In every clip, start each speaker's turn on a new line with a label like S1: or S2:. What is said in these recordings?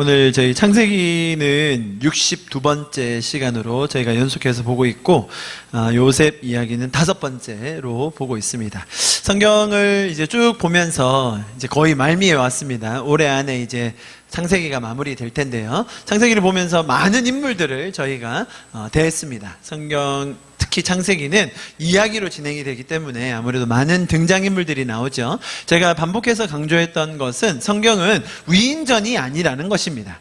S1: 오늘 저희 창세기는 62번째 시간으로 저희가 연속해서 보고 있고, 요셉 이야기는 5번째로 보고 있습니다. 성경을 이제 쭉 보면서 이제 거의 말미에 왔습니다. 올해 안에 이제 창세기가 마무리될 텐데요. 창세기를 보면서 많은 인물들을 저희가 대했습니다. 성경 특히 창세기는 이야기로 진행이 되기 때문에 아무래도 많은 등장인물들이 나오죠. 제가 반복해서 강조했던 것은 성경은 위인전이 아니라는 것입니다.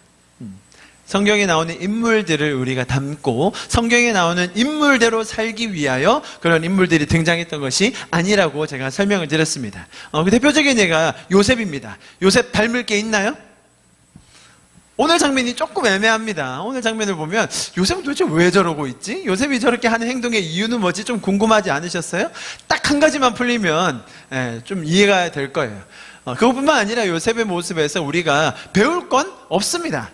S1: 성경에 나오는 인물들을 우리가 담고 성경에 나오는 인물대로 살기 위하여 그런 인물들이 등장했던 것이 아니라고 제가 설명을 드렸습니다. 그 대표적인 예가 요셉입니다. 요셉 닮을 게 있나요? 오늘 장면이 조금 애매합니다. 오늘 장면을 보면 요셉은 도대체 왜 저러고 있지? 요셉이 저렇게 하는 행동의 이유는 뭐지? 좀 궁금하지 않으셨어요? 딱 한 가지만 풀리면 좀 이해가 될 거예요. 그것뿐만 아니라 요셉의 모습에서 우리가 배울 건 없습니다.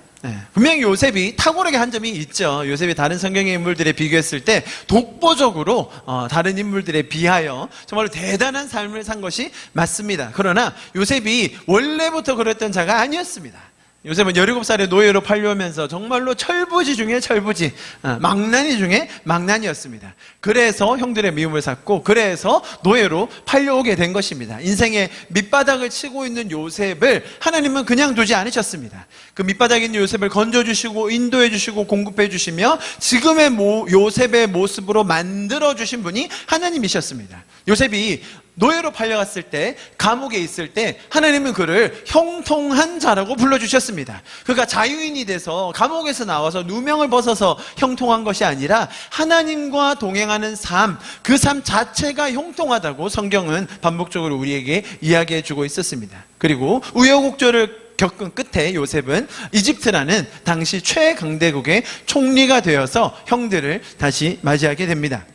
S1: 분명히 요셉이 탁월하게 한 점이 있죠. 요셉이 다른 성경의 인물들에 비교했을 때 독보적으로 다른 인물들에 비하여 정말로 대단한 삶을 산 것이 맞습니다. 그러나 요셉이 원래부터 그랬던 자가 아니었습니다. 요셉은 17살에 노예로 팔려오면서 정말로 철부지 중에 철부지, 망나니 중에 망나니였습니다. 그래서 형들의 미움을 샀고 그래서 노예로 팔려오게 된 것입니다. 인생의 밑바닥을 치고 있는 요셉을 하나님은 그냥 두지 않으셨습니다. 그 밑바닥에 있는 요셉을 건져주시고 인도해주시고 공급해주시며 지금의 요셉의 모습으로 만들어주신 분이 하나님이셨습니다. 요셉이 노예로 팔려갔을 때, 감옥에 있을 때 하나님은 그를 형통한 자라고 불러주셨습니다. 그가 자유인이 돼서 감옥에서 나와서 누명을 벗어서 형통한 것이 아니라 하나님과 동행하는 삶, 그 삶 자체가 형통하다고 성경은 반복적으로 우리에게 이야기해주고 있었습니다. 그리고 우여곡절을 겪은 끝에 요셉은 이집트라는 당시 최강대국의 총리가 되어서 형들을 다시 맞이하게 됩니다.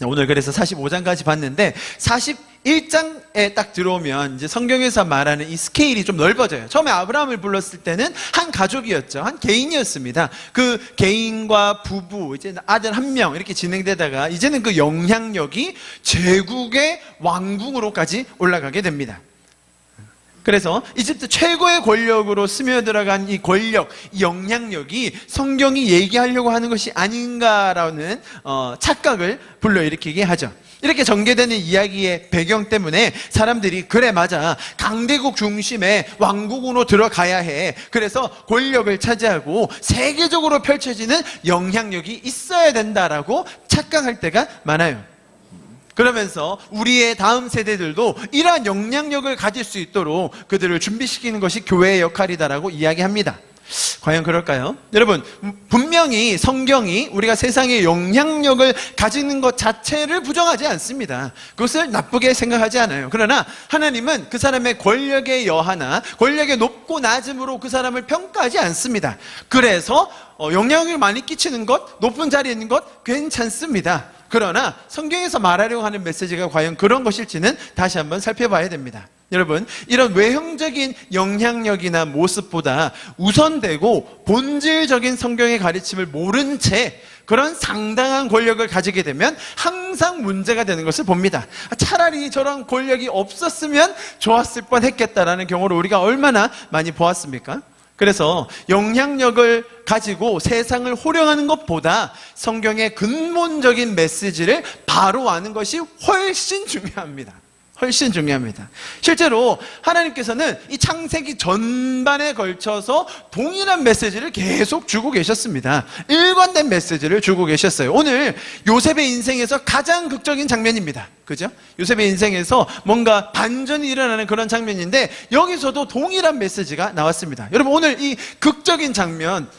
S1: 오늘 그래서 45장까지 봤는데 41장에 딱 들어오면 이제 성경에서 말하는 이 스케일이 좀 넓어져요. 처음에 아브라함을 불렀을 때는 한 가족이었죠. 한 개인이었습니다. 그 개인과 부부, 이제 아들 1명 이렇게 진행되다가 이제는 그 영향력이 제국의 왕궁으로까지 올라가게 됩니다. 그래서 이집트 최고의 권력으로 스며들어간 이 권력, 이 영향력이 성경이 얘기하려고 하는 것이 아닌가라는 착각을 불러일으키게 하죠. 이렇게 전개되는 이야기의 배경 때문에 사람들이 그래 맞아, 강대국 중심의 왕국으로 들어가야 해. 그래서 권력을 차지하고 세계적으로 펼쳐지는 영향력이 있어야 된다라고 착각할 때가 많아요. 그러면서 우리의 다음 세대들도 이러한 영향력을 가질 수 있도록 그들을 준비시키는 것이 교회의 역할이다라고 이야기합니다. 과연 그럴까요? 여러분, 분명히 성경이 우리가 세상에 영향력을 가지는 것 자체를 부정하지 않습니다. 그것을 나쁘게 생각하지 않아요. 그러나 하나님은 그 사람의 권력의 여하나 권력의 높고 낮음으로 그 사람을 평가하지 않습니다. 그래서 영향력을 많이 끼치는 것, 높은 자리에 있는 것 괜찮습니다. 그러나 성경에서 말하려고 하는 메시지가 과연 그런 것일지는 다시 한번 살펴봐야 됩니다. 여러분, 이런 외형적인 영향력이나 모습보다 우선되고 본질적인 성경의 가르침을 모른 채 그런 상당한 권력을 가지게 되면 항상 문제가 되는 것을 봅니다. 차라리 저런 권력이 없었으면 좋았을 뻔했겠다라는 경우를 우리가 얼마나 많이 보았습니까? 그래서 영향력을 가지고 세상을 호령하는 것보다 성경의 근본적인 메시지를 바로 아는 것이 훨씬 중요합니다. 훨씬 중요합니다. 실제로 하나님께서는 이 창세기 전반에 걸쳐서 동일한 메시지를 계속 주고 계셨습니다. 일관된 메시지를 주고 계셨어요. 오늘 요셉의 인생에서 가장 극적인 장면입니다. 그죠? 요셉의 인생에서 뭔가 반전이 일어나는 그런 장면인데 여기서도 동일한 메시지가 나왔습니다. 여러분, 오늘 이 극적인 장면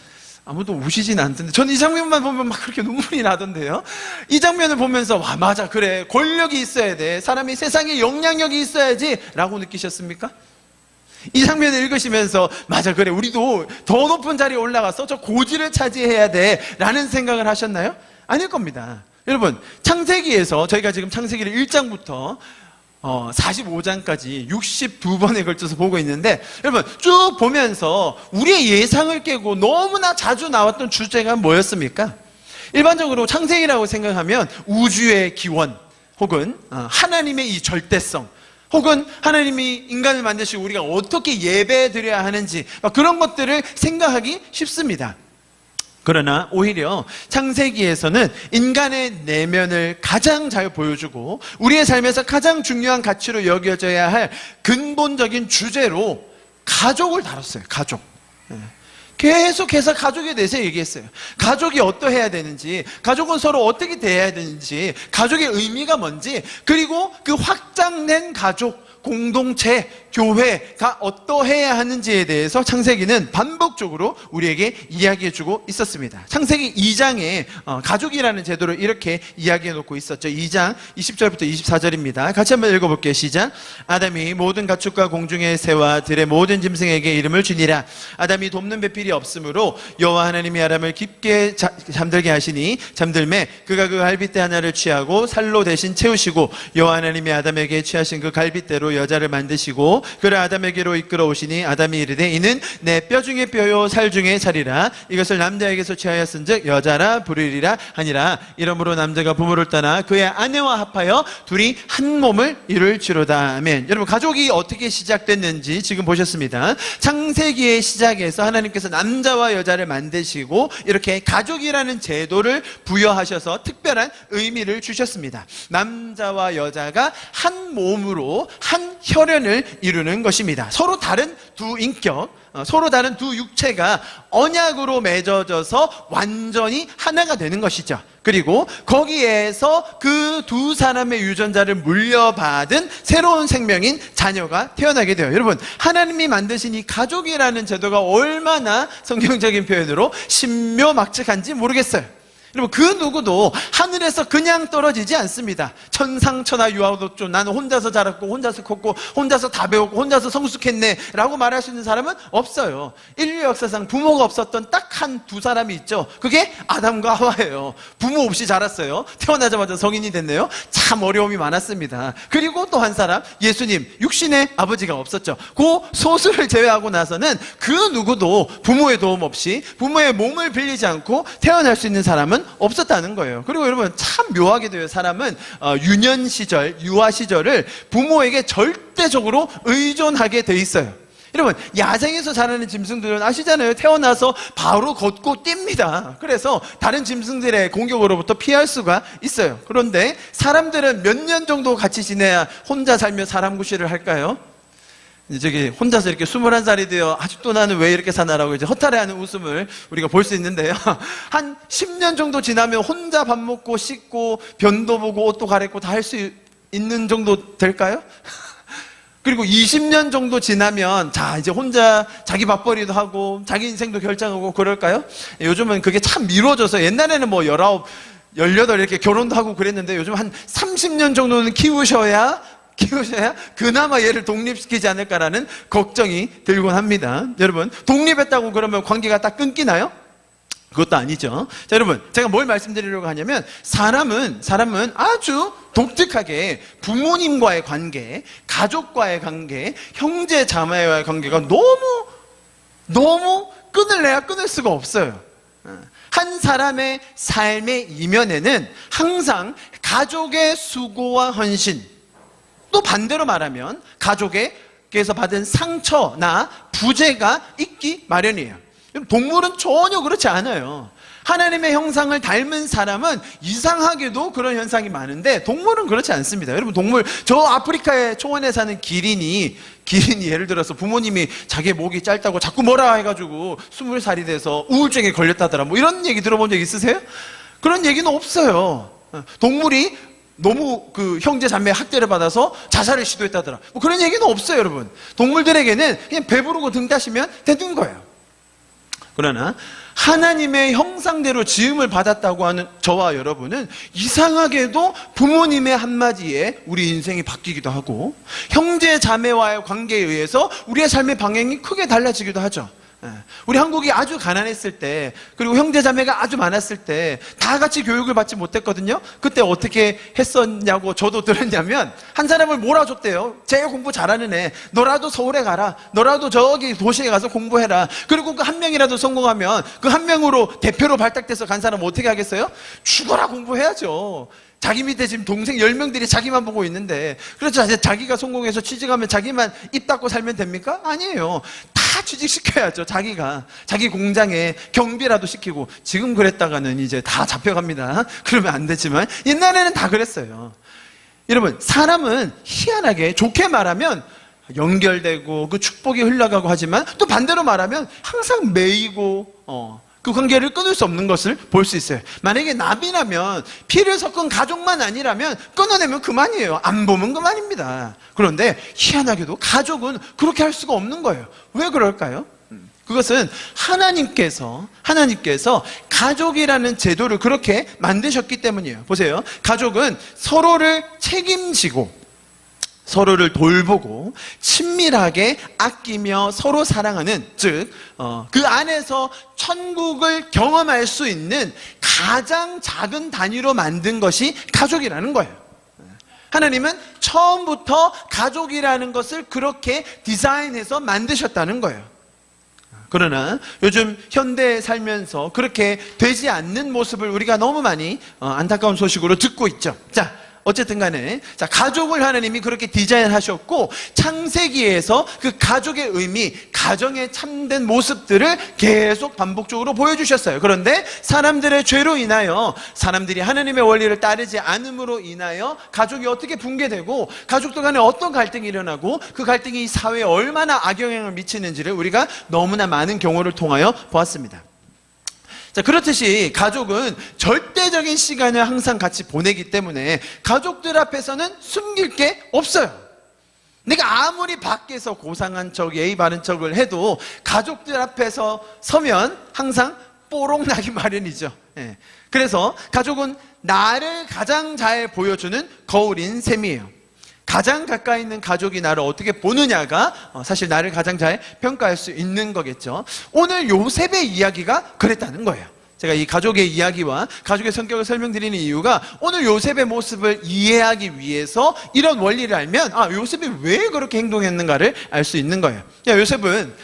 S1: 아무도 우시진 않던데 저는 이 장면만 보면 막 그렇게 눈물이 나던데요. 이 장면을 보면서 와 맞아, 그래, 권력이 있어야 돼, 사람이 세상에 영향력이 있어야지 라고 느끼셨습니까? 이 장면을 읽으시면서 맞아, 그래, 우리도 더 높은 자리에 올라가서 저 고지를 차지해야 돼 라는 생각을 하셨나요? 아닐 겁니다. 여러분, 창세기에서 저희가 지금 창세기를 1장부터 45장까지 62번에 걸쳐서 보고 있는데 여러분 쭉 보면서 우리의 예상을 깨고 너무나 자주 나왔던 주제가 뭐였습니까? 일반적으로 창세기라고 생각하면 우주의 기원 혹은 하나님의 이 절대성, 혹은 하나님이 인간을 만드시고 우리가 어떻게 예배 드려야 하는지 그런 것들을 생각하기 쉽습니다. 그러나 오히려 창세기에서는 인간의 내면을 가장 잘 보여주고 우리의 삶에서 가장 중요한 가치로 여겨져야 할 근본적인 주제로 가족을 다뤘어요. 가족. 계속해서 가족에 대해서 얘기했어요. 가족이 어떠해야 되는지, 가족은 서로 어떻게 대해야 되는지, 가족의 의미가 뭔지, 그리고 그 확장된 가족, 공동체, 교회가 어떠해야 하는지에 대해서 창세기는 반복적으로 우리에게 이야기해주고 있었습니다. 창세기 2장에 가족이라는 제도를 이렇게 이야기해놓고 있었죠. 2장 20절부터 24절입니다. 같이 한번 읽어볼게요. 시작. 아담이 모든 가축과 공중의 새와 들의 모든 짐승에게 이름을 주니라. 아담이 돕는 배필이 없으므로 여호와 하나님이 아담을 깊게 잠들게 하시니 잠들매 그가 그 갈빗대 하나를 취하고 살로 대신 채우시고 여호와 하나님이 아담에게 취하신 그 갈빗대로 여자를 만드시고 그를 아담에게로 이끌어 오시니 아담이 이르되 이는 내 뼈 중에 뼈요 살 중에 살이라. 이것을 남자에게서 취하였은즉 여자라 부르리라 하니라. 이러므로 남자가 부모를 떠나 그의 아내와 합하여 둘이 한 몸을 이룰지로다. 아멘. 여러분, 가족이 어떻게 시작됐는지 지금 보셨습니다. 창세기의 시작에서 하나님께서 남자와 여자를 만드시고 이렇게 가족이라는 제도를 부여하셔서 특별한 의미를 주셨습니다. 남자와 여자가 한 몸으로 한 혈연을 이루는 것입니다. 서로 다른 두 인격, 서로 다른 두 육체가 언약으로 맺어져서 완전히 하나가 되는 것이죠. 그리고 거기에서 그 두 사람의 유전자를 물려받은 새로운 생명인 자녀가 태어나게 돼요. 여러분, 하나님이 만드신 이 가족이라는 제도가 얼마나 성경적인 표현으로 신묘막측한지 모르겠어요. 여러분, 그 누구도 하늘에서 그냥 떨어지지 않습니다. 천상천하 유아도조 나는 혼자서 자랐고 혼자서 컸고 혼자서 다 배웠고 혼자서 성숙했네 라고 말할 수 있는 사람은 없어요. 인류 역사상 부모가 없었던 딱 한 두 사람이 있죠. 그게 아담과 하와예요. 부모 없이 자랐어요. 태어나자마자 성인이 됐네요. 참 어려움이 많았습니다. 그리고 또 한 사람, 예수님, 육신의 아버지가 없었죠. 그 소수를 제외하고 나서는 그 누구도 부모의 도움 없이 부모의 몸을 빌리지 않고 태어날 수 있는 사람은 없었다는 거예요. 그리고 여러분, 참 묘하게도요, 사람은 유년 시절, 유아 시절을 부모에게 절대적으로 의존하게 돼 있어요. 여러분, 야생에서 자라는 짐승들은 아시잖아요. 태어나서 바로 걷고 뜁니다. 그래서 다른 짐승들의 공격으로부터 피할 수가 있어요. 그런데 사람들은 몇 년 정도 같이 지내야 혼자 살며 사람 구실을 할까요? 저기 혼자서 이렇게 21살이 되어 아직도 나는 왜 이렇게 사나라고 이제 허탈해하는 웃음을 우리가 볼 수 있는데요. 한 10년 정도 지나면 혼자 밥 먹고 씻고 변도 보고 옷도 갈아입고 다 할 수 있는 정도 될까요? 그리고 20년 정도 지나면 자 이제 혼자 자기 밥벌이도 하고 자기 인생도 결정하고 그럴까요? 요즘은 그게 참 미뤄져서 옛날에는 뭐 19, 18 이렇게 결혼도 하고 그랬는데 요즘 한 30년 정도는 키우셔야 그나마 얘를 독립시키지 않을까라는 걱정이 들곤 합니다. 여러분, 독립했다고 그러면 관계가 딱 끊기나요? 그것도 아니죠. 자, 여러분, 제가 뭘 말씀드리려고 하냐면 사람은 아주 독특하게 부모님과의 관계, 가족과의 관계, 형제 자매와의 관계가 너무 끊을래야 끊을 수가 없어요. 한 사람의 삶의 이면에는 항상 가족의 수고와 헌신, 또 반대로 말하면 가족에게서 받은 상처나 부재가 있기 마련이에요. 동물은 전혀 그렇지 않아요. 하나님의 형상을 닮은 사람은 이상하게도 그런 현상이 많은데 동물은 그렇지 않습니다. 여러분, 동물, 저 아프리카의 초원에 사는 기린이 예를 들어서 부모님이 자기 목이 짧다고 자꾸 뭐라 해가지고 20살이 돼서 우울증에 걸렸다더라, 뭐 이런 얘기 들어본 적 있으세요? 그런 얘기는 없어요. 동물이 너무 그 형제 자매 학대를 받아서 자살을 시도했다더라, 뭐 그런 얘기는 없어요. 여러분, 동물들에게는 그냥 배부르고 등 따시면 되는 거예요. 그러나 하나님의 형상대로 지음을 받았다고 하는 저와 여러분은 이상하게도 부모님의 한마디에 우리 인생이 바뀌기도 하고 형제 자매와의 관계에 의해서 우리의 삶의 방향이 크게 달라지기도 하죠. 우리 한국이 아주 가난했을 때, 그리고 형제 자매가 아주 많았을 때 다 같이 교육을 받지 못했거든요. 그때 어떻게 했었냐고 저도 들었냐면 한 사람을 몰아줬대요. 제일 공부 잘하는 애, 너라도 서울에 가라, 너라도 저기 도시에 가서 공부해라. 그리고 그 한 명이라도 성공하면 그 한 명으로 대표로 발탁돼서 간 사람은 어떻게 하겠어요? 죽어라 공부해야죠. 자기 밑에 지금 동생 10명들이 자기만 보고 있는데, 그렇죠. 자기가 성공해서 취직하면 자기만 입 닫고 살면 됩니까? 아니에요. 다 취직시켜야죠. 자기 공장에 경비라도 시키고. 지금 그랬다가는 이제 다 잡혀갑니다. 그러면 안 되지만 옛날에는 다 그랬어요. 여러분, 사람은 희한하게 좋게 말하면 연결되고 그 축복이 흘러가고 하지만, 또 반대로 말하면 항상 매이고 그 관계를 끊을 수 없는 것을 볼 수 있어요. 만약에 남이라면, 피를 섞은 가족만 아니라면 끊어내면 그만이에요. 안 보면 그만입니다. 그런데 희한하게도 가족은 그렇게 할 수가 없는 거예요. 왜 그럴까요? 그것은 하나님께서 가족이라는 제도를 그렇게 만드셨기 때문이에요. 보세요. 가족은 서로를 책임지고 서로를 돌보고 친밀하게 아끼며 서로 사랑하는, 즉 그 안에서 천국을 경험할 수 있는 가장 작은 단위로 만든 것이 가족이라는 거예요. 하나님은 처음부터 가족이라는 것을 그렇게 디자인해서 만드셨다는 거예요. 그러나 요즘 현대에 살면서 그렇게 되지 않는 모습을 우리가 너무 많이 안타까운 소식으로 듣고 있죠. 자, 어쨌든 간에, 자, 가족을 하나님이 그렇게 디자인하셨고, 창세기에서 그 가족의 의미, 가정의 참된 모습들을 계속 반복적으로 보여주셨어요. 그런데 사람들의 죄로 인하여, 사람들이 하나님의 원리를 따르지 않음으로 인하여 가족이 어떻게 붕괴되고, 가족들 간에 어떤 갈등이 일어나고, 그 갈등이 사회에 얼마나 악영향을 미치는지를 우리가 너무나 많은 경우를 통하여 보았습니다. 자, 그렇듯이 가족은 절대적인 시간을 항상 같이 보내기 때문에 가족들 앞에서는 숨길 게 없어요. 내가 아무리 밖에서 고상한 척, 예의 바른 척을 해도 가족들 앞에서 서면 항상 뽀록 나기 마련이죠. 그래서 가족은 나를 가장 잘 보여주는 거울인 셈이에요. 가장 가까이 있는 가족이 나를 어떻게 보느냐가 사실 나를 가장 잘 평가할 수 있는 거겠죠. 오늘 요셉의 이야기가 그랬다는 거예요. 제가 이 가족의 이야기와 가족의 성격을 설명드리는 이유가, 오늘 요셉의 모습을 이해하기 위해서 이런 원리를 알면, 요셉이 왜 그렇게 행동했는가를 알 수 있는 거예요. 요셉은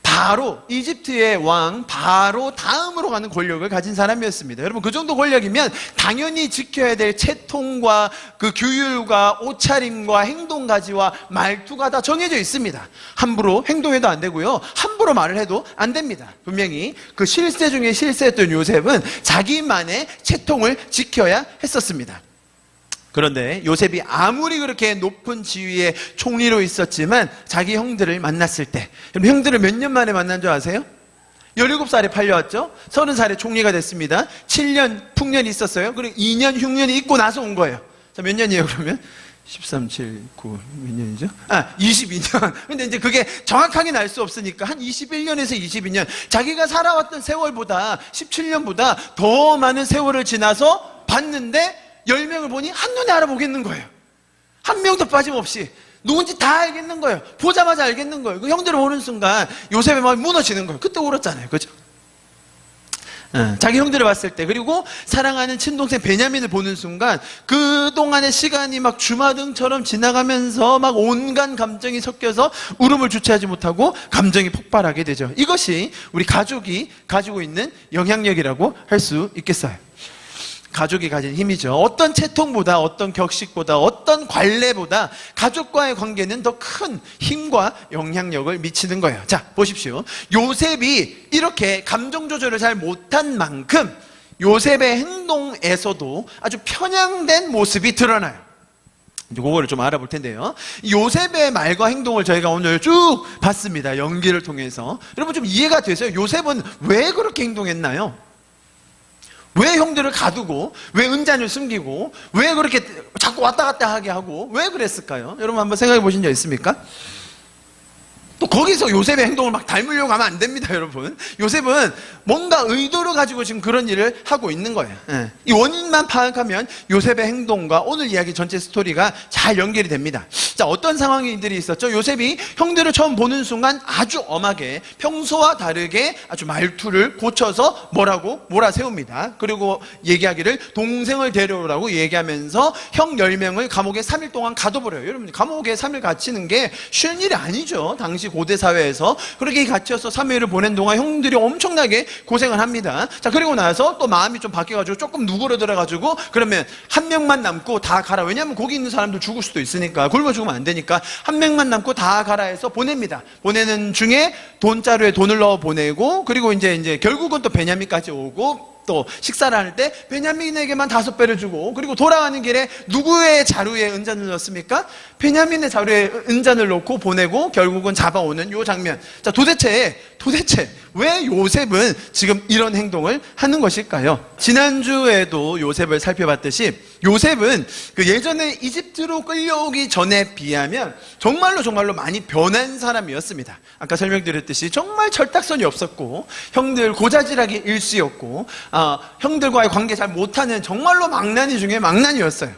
S1: 바로 이집트의 왕 바로 다음으로 가는 권력을 가진 사람이었습니다. 여러분, 그 정도 권력이면 당연히 지켜야 될 채통과 그 규율과 옷차림과 행동가지와 말투가 다 정해져 있습니다. 함부로 행동해도 안 되고요, 함부로 말을 해도 안 됩니다. 분명히 그 실세 중에 실세였던 요셉은 자기만의 채통을 지켜야 했었습니다. 그런데 요셉이 아무리 그렇게 높은 지위의 총리로 있었지만 자기 형들을 만났을 때, 형들을 몇 년 만에 만난 줄 아세요? 17살에 팔려왔죠? 30살에 총리가 됐습니다. 7년 풍년이 있었어요. 그리고 2년 흉년이 있고 나서 온 거예요. 자, 몇 년이에요 그러면? 13, 7, 9, 몇 년이죠? 22년. 근데 이제 그게 정확하게 알 수 없으니까 한 21년에서 22년. 자기가 살아왔던 세월보다, 17년보다 더 많은 세월을 지나서 봤는데 10명을 보니 한눈에 알아보겠는 거예요. 한 명도 빠짐없이 누군지 다 알겠는 거예요. 보자마자 알겠는 거예요. 그 형들을 보는 순간 요셉의 마음이 무너지는 거예요. 그때 울었잖아요. 그죠? 자기 형들을 봤을 때, 그리고 사랑하는 친동생 베냐민을 보는 순간 그동안의 시간이 막 주마등처럼 지나가면서 막 온갖 감정이 섞여서 울음을 주체하지 못하고 감정이 폭발하게 되죠. 이것이 우리 가족이 가지고 있는 영향력이라고 할 수 있겠어요. 가족이 가진 힘이죠. 어떤 채통보다, 어떤 격식보다, 어떤 관례보다 가족과의 관계는 더 큰 힘과 영향력을 미치는 거예요. 자, 보십시오. 요셉이 이렇게 감정 조절을 잘 못한 만큼 요셉의 행동에서도 아주 편향된 모습이 드러나요. 이제 그거를 좀 알아볼 텐데요. 요셉의 말과 행동을 저희가 오늘 쭉 봤습니다. 연기를 통해서. 여러분, 좀 이해가 되세요? 요셉은 왜 그렇게 행동했나요? 왜 형들을 가두고, 왜 은잔을 숨기고, 왜 그렇게 자꾸 왔다 갔다 하게 하고, 왜 그랬을까요? 여러분 한번 생각해 보신 적 있습니까? 또 거기서 요셉의 행동을 막 닮으려고 하면 안 됩니다, 여러분. 요셉은 뭔가 의도를 가지고 지금 그런 일을 하고 있는 거예요. 이 원인만 파악하면 요셉의 행동과 오늘 이야기 전체 스토리가 잘 연결이 됩니다. 자, 어떤 상황들이 있었죠? 요셉이 형들을 처음 보는 순간 아주 엄하게, 평소와 다르게 아주 말투를 고쳐서 몰아세웁니다. 그리고 얘기하기를 동생을 데려오라고 얘기하면서 형 10명을 감옥에 3일 동안 가둬버려요. 여러분, 감옥에 3일 갇히는 게 쉬운 일이 아니죠. 당시 당시 고대 사회에서 그렇게 갇혀서 3일을 보낸 동안 형들이 엄청나게 고생을 합니다. 자, 그리고 나서 또 마음이 좀 바뀌어가지고 조금 누그러들어가지고 그러면 한 명만 남고 다 가라. 왜냐하면 거기 있는 사람들 죽을 수도 있으니까, 굶어 죽으면 안 되니까 한 명만 남고 다 가라 해서 보냅니다. 보내는 중에 돈자루에 돈을 넣어 보내고, 그리고 이제 결국은 또 베냐민까지 오고, 또 식사를 할 때 베냐민에게만 5배를 주고, 그리고 돌아가는 길에 누구의 자루에 은잔을 넣습니까? 베냐민의 자루에 은잔을 넣고 보내고 결국은 잡아오는 요 장면. 자, 도대체 왜 요셉은 지금 이런 행동을 하는 것일까요? 지난주에도 요셉을 살펴봤듯이 요셉은 그 예전에 이집트로 끌려오기 전에 비하면 정말로 많이 변한 사람이었습니다. 아까 설명드렸듯이 정말 철딱선이 없었고, 형들 고자질하기 일쑤였고, 형들과의 관계 잘 못하는 정말로 망나니 중에 망나니였어요.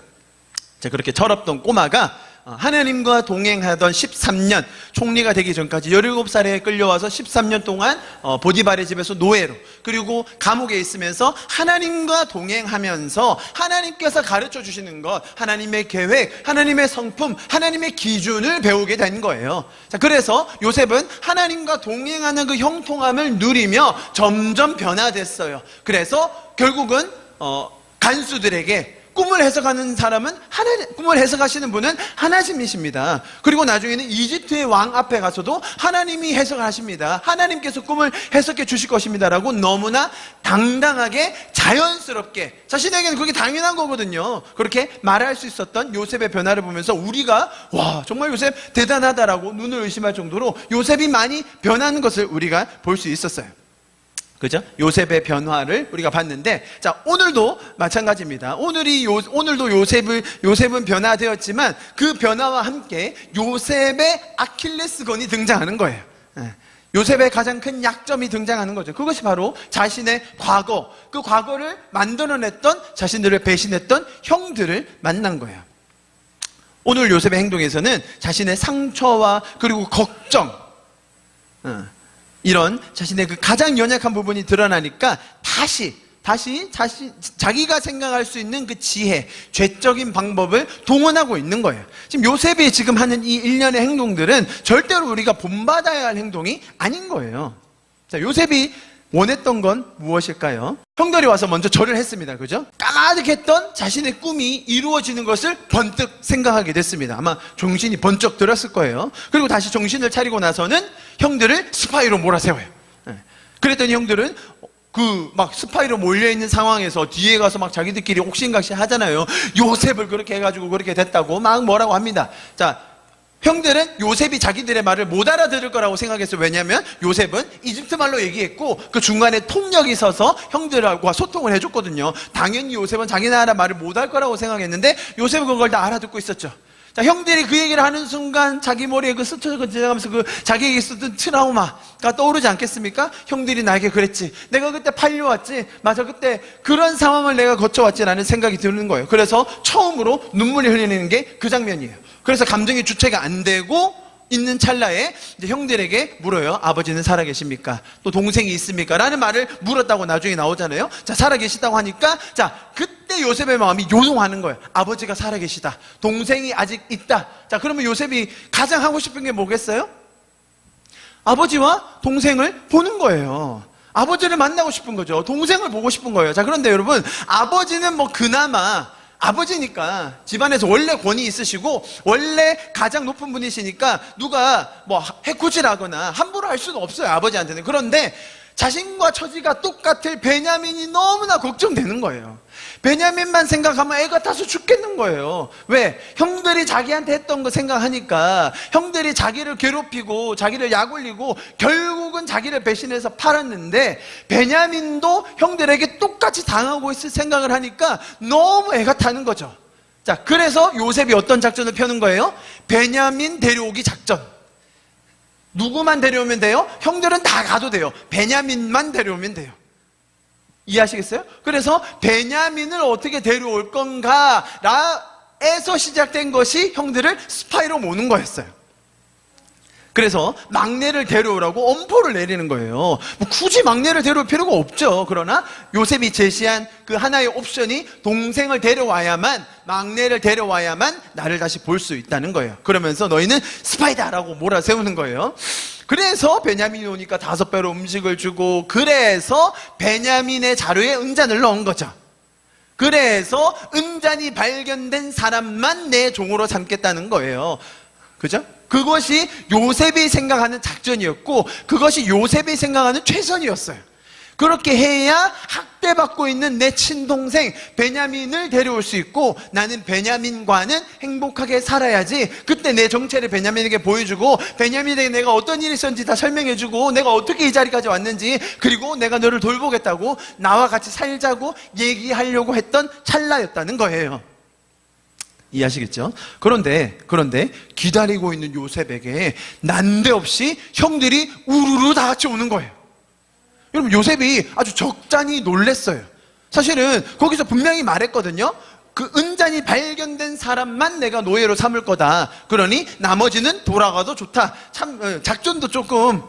S1: 자, 그렇게 철없던 꼬마가 하나님과 동행하던 13년, 총리가 되기 전까지 17살에 끌려와서 13년 동안 보디발의 집에서 노예로, 그리고 감옥에 있으면서 하나님과 동행하면서 하나님께서 가르쳐 주시는 것, 하나님의 계획, 하나님의 성품, 하나님의 기준을 배우게 된 거예요. 자, 그래서 요셉은 하나님과 동행하는 그 형통함을 누리며 점점 변화됐어요. 그래서 결국은 간수들에게 꿈을 해석하는 사람은 꿈을 해석하시는 분은 하나님이십니다. 그리고 나중에는 이집트의 왕 앞에 가서도 하나님이 해석을 하십니다. 하나님께서 꿈을 해석해 주실 것입니다라고 너무나 당당하게 자연스럽게, 자신에게는 그게 당연한 거거든요. 그렇게 말할 수 있었던 요셉의 변화를 보면서 우리가 와, 정말 요셉 대단하다라고 눈을 의심할 정도로 요셉이 많이 변하는 것을 우리가 볼 수 있었어요. 그죠? 요셉의 변화를 우리가 봤는데, 자, 오늘도 마찬가지입니다. 오늘도 요셉은 변화되었지만 그 변화와 함께 요셉의 아킬레스건이 등장하는 거예요. 요셉의 가장 큰 약점이 등장하는 거죠. 그것이 바로 자신의 과거, 그 과거를 만들어냈던, 자신들을 배신했던 형들을 만난 거예요. 오늘 요셉의 행동에서는 자신의 상처와 그리고 걱정, 이런 자신의 그 가장 연약한 부분이 드러나니까 다시 자기가 생각할 수 있는 그 지혜, 죄적인 방법을 동원하고 있는 거예요. 지금 요셉이 지금 하는 이 일련의 행동들은 절대로 우리가 본받아야 할 행동이 아닌 거예요. 자, 요셉이 원했던 건 무엇일까요? 형들이 와서 먼저 절을 했습니다. 그죠? 까마득했던 자신의 꿈이 이루어지는 것을 번뜩 생각하게 됐습니다. 아마 정신이 번쩍 들었을 거예요. 그리고 다시 정신을 차리고 나서는 형들을 스파이로 몰아세워요. 그랬더니 형들은 막 스파이로 몰려있는 상황에서 뒤에 가서 막 자기들끼리 옥신각신 하잖아요. 요셉을 그렇게 해가지고 그렇게 됐다고 막 뭐라고 합니다. 자, 형들은 요셉이 자기들의 말을 못 알아들을 거라고 생각했어요. 왜냐하면 요셉은 이집트 말로 얘기했고 그 중간에 통역이 있어서 형들과 소통을 해줬거든요. 당연히 요셉은 자기 나라 말을 못 할 거라고 생각했는데 요셉은 그걸 다 알아듣고 있었죠. 자, 형들이 그 얘기를 하는 순간 자기 머리에 그 스쳐 지나가면서 그 자기에게 있었던 트라우마가 떠오르지 않겠습니까? 형들이 나에게 그랬지, 내가 그때 팔려왔지, 맞아, 그때 그런 상황을 내가 거쳐왔지라는 생각이 드는 거예요. 그래서 처음으로 눈물이 흘리는 게 그 장면이에요. 그래서 감정이 주체가 안 되고 있는 찰나에 이제 형들에게 물어요. 아버지는 살아계십니까? 또 동생이 있습니까? 라는 말을 물었다고 나중에 나오잖아요. 자, 살아계시다고 하니까, 자, 그때 요셉의 마음이 요동하는 거예요. 아버지가 살아계시다, 동생이 아직 있다. 자, 그러면 요셉이 가장 하고 싶은 게 뭐겠어요? 아버지와 동생을 보는 거예요. 아버지를 만나고 싶은 거죠. 동생을 보고 싶은 거예요. 자, 그런데 여러분, 아버지는 뭐 그나마 아버지니까 집안에서 원래 권위 있으시고 원래 가장 높은 분이시니까 누가 뭐 해코지라거나 함부로 할 수는 없어요, 아버지한테는. 그런데 자신과 처지가 똑같을 베냐민이 너무나 걱정되는 거예요. 베냐민만 생각하면 애가 타서 죽겠는 거예요. 왜? 형들이 자기한테 했던 거 생각하니까, 형들이 자기를 괴롭히고 자기를 약올리고 결국은 자기를 배신해서 팔았는데 베냐민도 형들에게 똑같이 당하고 있을 생각을 하니까 너무 애가 타는 거죠. 자, 그래서 요셉이 어떤 작전을 펴는 거예요? 베냐민 데려오기 작전. 누구만 데려오면 돼요? 형들은 다 가도 돼요. 베냐민만 데려오면 돼요. 이해하시겠어요? 그래서 베냐민을 어떻게 데려올 건가 에서 시작된 것이 형들을 스파이로 모는 거였어요. 그래서 막내를 데려오라고 엄포를 내리는 거예요. 뭐 굳이 막내를 데려올 필요가 없죠. 그러나 요셉이 제시한 그 하나의 옵션이 동생을 데려와야만, 막내를 데려와야만 나를 다시 볼 수 있다는 거예요. 그러면서 너희는 스파이다라고 몰아세우는 거예요. 그래서 베냐민이 오니까 5배로 음식을 주고, 그래서 베냐민의 자루에 은잔을 넣은 거죠. 그래서 은잔이 발견된 사람만 내 종으로 삼겠다는 거예요. 그죠? 그것이 요셉이 생각하는 작전이었고, 그것이 요셉이 생각하는 최선이었어요. 그렇게 해야 학대받고 있는 내 친동생 베냐민을 데려올 수 있고, 나는 베냐민과는 행복하게 살아야지. 그때 내 정체를 베냐민에게 보여주고, 베냐민에게 내가 어떤 일이 있었는지 다 설명해주고, 내가 어떻게 이 자리까지 왔는지, 그리고 내가 너를 돌보겠다고, 나와 같이 살자고 얘기하려고 했던 찰나였다는 거예요. 이해하시겠죠? 그런데 기다리고 있는 요셉에게 난데없이 형들이 우르르 다 같이 오는 거예요. 여러분, 요셉이 아주 적잖이 놀랬어요. 사실은 거기서 분명히 말했거든요. 그 은잔이 발견된 사람만 내가 노예로 삼을 거다. 그러니 나머지는 돌아가도 좋다. 참 작전도 조금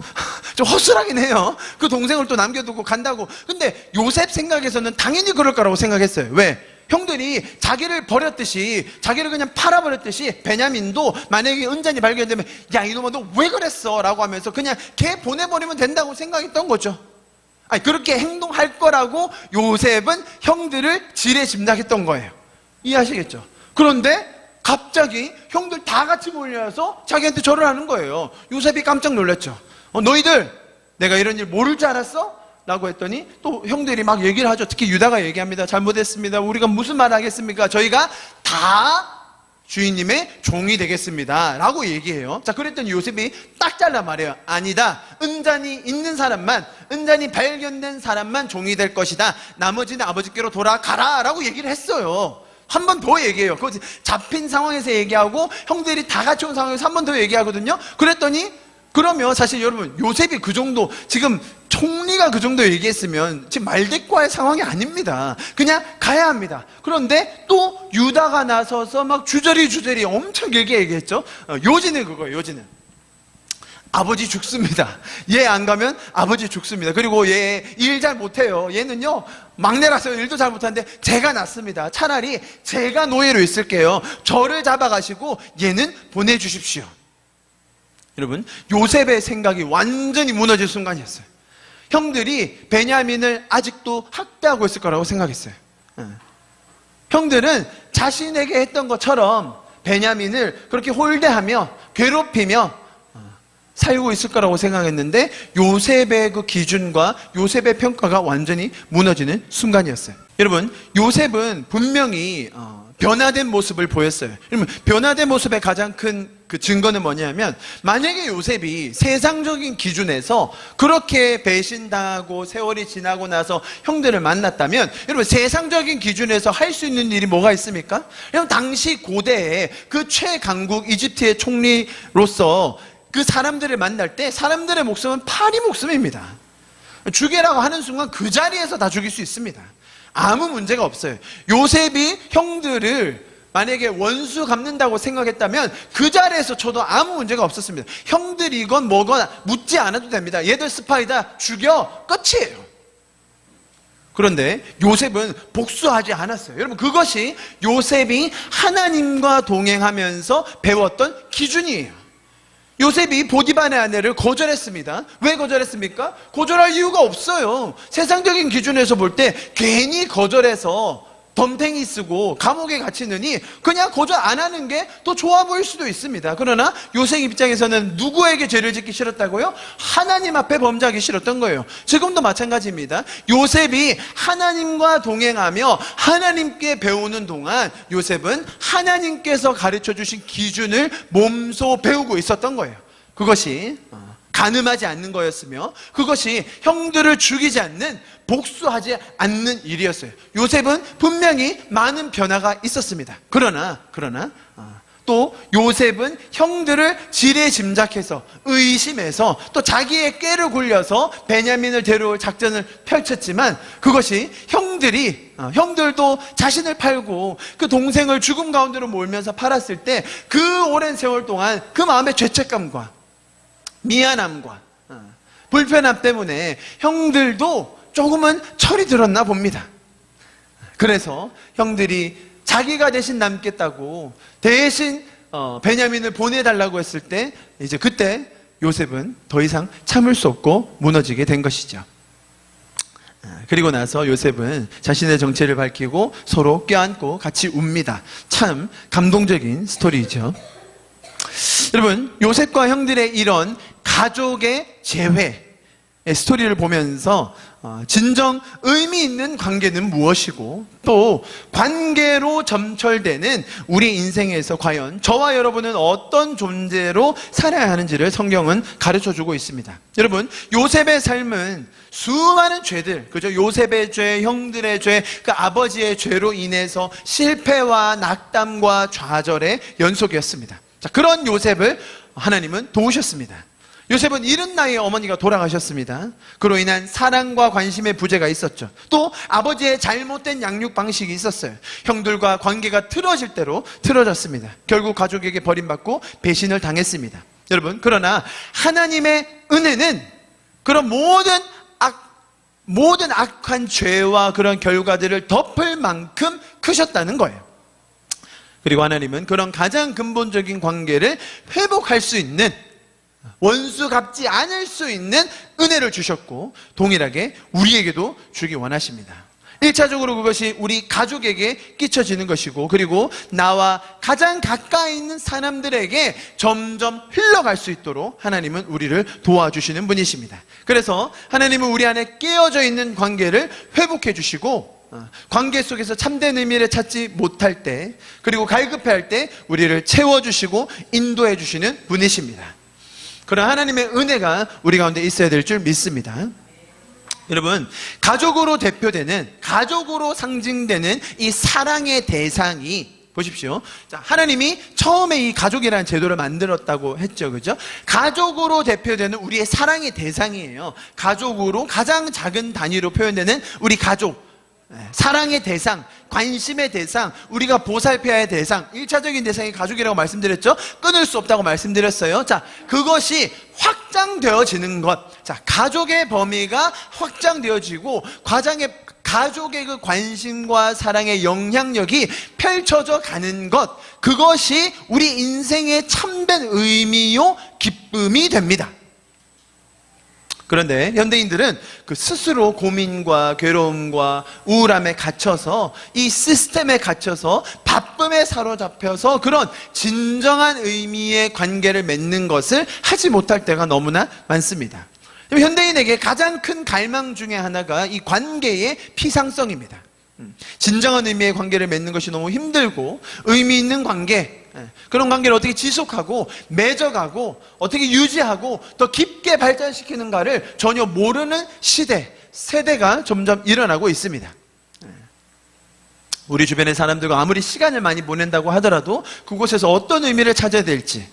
S1: 좀 허술하긴 해요. 그 동생을 또 남겨두고 간다고. 근데 요셉 생각에서는 당연히 그럴 거라고 생각했어요. 왜? 형들이 자기를 버렸듯이, 자기를 그냥 팔아버렸듯이 베냐민도 만약에 은잔이 발견되면 야 이놈아 너 왜 그랬어? 라고 하면서 그냥 걔 보내버리면 된다고 생각했던 거죠. 아니, 그렇게 행동할 거라고 요셉은 형들을 지레짐작했던 거예요. 이해하시겠죠? 그런데 갑자기 형들 다 같이 몰려서 자기한테 절을 하는 거예요. 요셉이 깜짝 놀랐죠. 너희들 내가 이런 일 모를 줄 알았어? 라고 했더니 또 형들이 막 얘기를 하죠. 특히 유다가 얘기합니다. 잘못했습니다. 우리가 무슨 말 하겠습니까? 저희가 다 주인님의 종이 되겠습니다 라고 얘기해요. 자, 그랬더니 요셉이 딱 잘라 말해요. 아니다. 은잔이 있는 사람만, 은잔이 발견된 사람만 종이 될 것이다. 나머지는 아버지께로 돌아가라 라고 얘기를 했어요. 한 번 더 얘기해요. 그 잡힌 상황에서 얘기하고 형들이 다 같이 온 상황에서 한 번 더 얘기하거든요. 그랬더니 그러면 사실 여러분, 요셉이 그 정도, 지금 총리가 그 정도 얘기했으면 지금 말대꾸할 상황이 아닙니다. 그냥 가야 합니다. 그런데 또 유다가 나서서 막 주저리 엄청 길게 얘기했죠. 요지는 그거예요. 요지는 아버지 죽습니다. 얘 안 가면 아버지 죽습니다. 그리고 얘 일 잘 못해요. 얘는요 막내라서 일도 잘 못하는데 제가 낫습니다. 차라리 제가 노예로 있을게요. 저를 잡아가시고 얘는 보내주십시오. 여러분, 요셉의 생각이 완전히 무너질 순간이었어요. 형들이 베냐민을 아직도 학대하고 있을 거라고 생각했어요. 형들은 자신에게 했던 것처럼 베냐민을 그렇게 홀대하며 괴롭히며 살고 있을 거라고 생각했는데, 요셉의 그 기준과 요셉의 평가가 완전히 무너지는 순간이었어요. 여러분, 요셉은 분명히 변화된 모습을 보였어요. 여러분, 변화된 모습의 가장 큰 그 증거는 뭐냐면, 만약에 요셉이 세상적인 기준에서 그렇게 배신당하고 세월이 지나고 나서 형들을 만났다면, 여러분 세상적인 기준에서 할 수 있는 일이 뭐가 있습니까? 여러분, 당시 고대에 그 최강국 이집트의 총리로서 그 사람들을 만날 때 사람들의 목숨은 파리 목숨입니다. 죽이라고 하는 순간 그 자리에서 다 죽일 수 있습니다. 아무 문제가 없어요. 요셉이 형들을 만약에 원수 갚는다고 생각했다면 그 자리에서 쳐도 아무 문제가 없었습니다. 형들이건 뭐건 묻지 않아도 됩니다. 얘들 스파이다, 죽여, 끝이에요. 그런데 요셉은 복수하지 않았어요. 여러분, 그것이 요셉이 하나님과 동행하면서 배웠던 기준이에요. 요셉이 보디발의 아내를 거절했습니다. 왜 거절했습니까? 거절할 이유가 없어요. 세상적인 기준에서 볼 때 괜히 거절해서 덤탱이 쓰고 감옥에 갇히느니 그냥 거절 안 하는 게 더 좋아 보일 수도 있습니다. 그러나 요셉 입장에서는 누구에게 죄를 짓기 싫었다고요? 하나님 앞에 범죄하기 싫었던 거예요. 지금도 마찬가지입니다. 요셉이 하나님과 동행하며 하나님께 배우는 동안 요셉은 하나님께서 가르쳐 주신 기준을 몸소 배우고 있었던 거예요. 그것이 간음하지 않는 거였으며, 그것이 형들을 죽이지 않는, 복수하지 않는 일이었어요. 요셉은 분명히 많은 변화가 있었습니다. 그러나 또 요셉은 형들을 지레짐작해서 의심해서 또 자기의 꾀를 굴려서 베냐민을 데려올 작전을 펼쳤지만, 그것이 형들도 자신을 팔고 그 동생을 죽음 가운데로 몰면서 팔았을 때 그 오랜 세월 동안 그 마음의 죄책감과 미안함과 불편함 때문에 형들도 조금은 철이 들었나 봅니다. 그래서 형들이 자기가 대신 남겠다고 대신 베냐민을 보내달라고 했을 때 이제 그때 요셉은 더 이상 참을 수 없고 무너지게 된 것이죠. 그리고 나서 요셉은 자신의 정체를 밝히고 서로 껴안고 같이 웁니다. 참 감동적인 스토리죠. 여러분, 요셉과 형들의 이런 가족의 재회의 스토리를 보면서 진정 의미 있는 관계는 무엇이고 또 관계로 점철되는 우리 인생에서 과연 저와 여러분은 어떤 존재로 살아야 하는지를 성경은 가르쳐주고 있습니다. 여러분, 요셉의 삶은 수많은 죄들, 그죠? 요셉의 죄, 형들의 죄, 그 아버지의 죄로 인해서 실패와 낙담과 좌절의 연속이었습니다. 자, 그런 요셉을 하나님은 도우셨습니다. 요셉은 이른 나이에 어머니가 돌아가셨습니다. 그로 인한 사랑과 관심의 부재가 있었죠. 또 아버지의 잘못된 양육 방식이 있었어요. 형들과 관계가 틀어질 대로 틀어졌습니다. 결국 가족에게 버림받고 배신을 당했습니다. 여러분, 그러나 하나님의 은혜는 그런 모든 악한 죄와 그런 결과들을 덮을 만큼 크셨다는 거예요. 그리고 하나님은 그런 가장 근본적인 관계를 회복할 수 있는, 원수 갚지 않을 수 있는 은혜를 주셨고 동일하게 우리에게도 주기 원하십니다. 1차적으로 그것이 우리 가족에게 끼쳐지는 것이고, 그리고 나와 가장 가까이 있는 사람들에게 점점 흘러갈 수 있도록 하나님은 우리를 도와주시는 분이십니다. 그래서 하나님은 우리 안에 깨어져 있는 관계를 회복해 주시고, 관계 속에서 참된 의미를 찾지 못할 때, 그리고 갈급해할 때 우리를 채워주시고 인도해 주시는 분이십니다. 그런 하나님의 은혜가 우리 가운데 있어야 될 줄 믿습니다. 여러분, 가족으로 대표되는, 가족으로 상징되는 이 사랑의 대상이, 보십시오. 자, 하나님이 처음에 이 가족이라는 제도를 만들었다고 했죠. 그죠? 가족으로 대표되는 우리의 사랑의 대상이에요. 가족으로 가장 작은 단위로 표현되는 우리 가족. 사랑의 대상, 관심의 대상, 우리가 보살펴야 할 대상, 1차적인 대상이 가족이라고 말씀드렸죠. 끊을 수 없다고 말씀드렸어요. 자, 그것이 확장되어지는 것. 자, 가족의 범위가 확장되어지고 가족의 그 관심과 사랑의 영향력이 펼쳐져 가는 것, 그것이 우리 인생의 참된 의미요 기쁨이 됩니다. 그런데 현대인들은 그 스스로 고민과 괴로움과 우울함에 갇혀서, 이 시스템에 갇혀서 바쁨에 사로잡혀서 그런 진정한 의미의 관계를 맺는 것을 하지 못할 때가 너무나 많습니다. 현대인에게 가장 큰 갈망 중에 하나가 이 관계의 피상성입니다. 진정한 의미의 관계를 맺는 것이 너무 힘들고, 의미 있는 관계, 그런 관계를 어떻게 지속하고 맺어가고 어떻게 유지하고 더 깊게 발전시키는가를 전혀 모르는 세대가 점점 일어나고 있습니다. 우리 주변의 사람들과 아무리 시간을 많이 보낸다고 하더라도 그곳에서 어떤 의미를 찾아야 될지,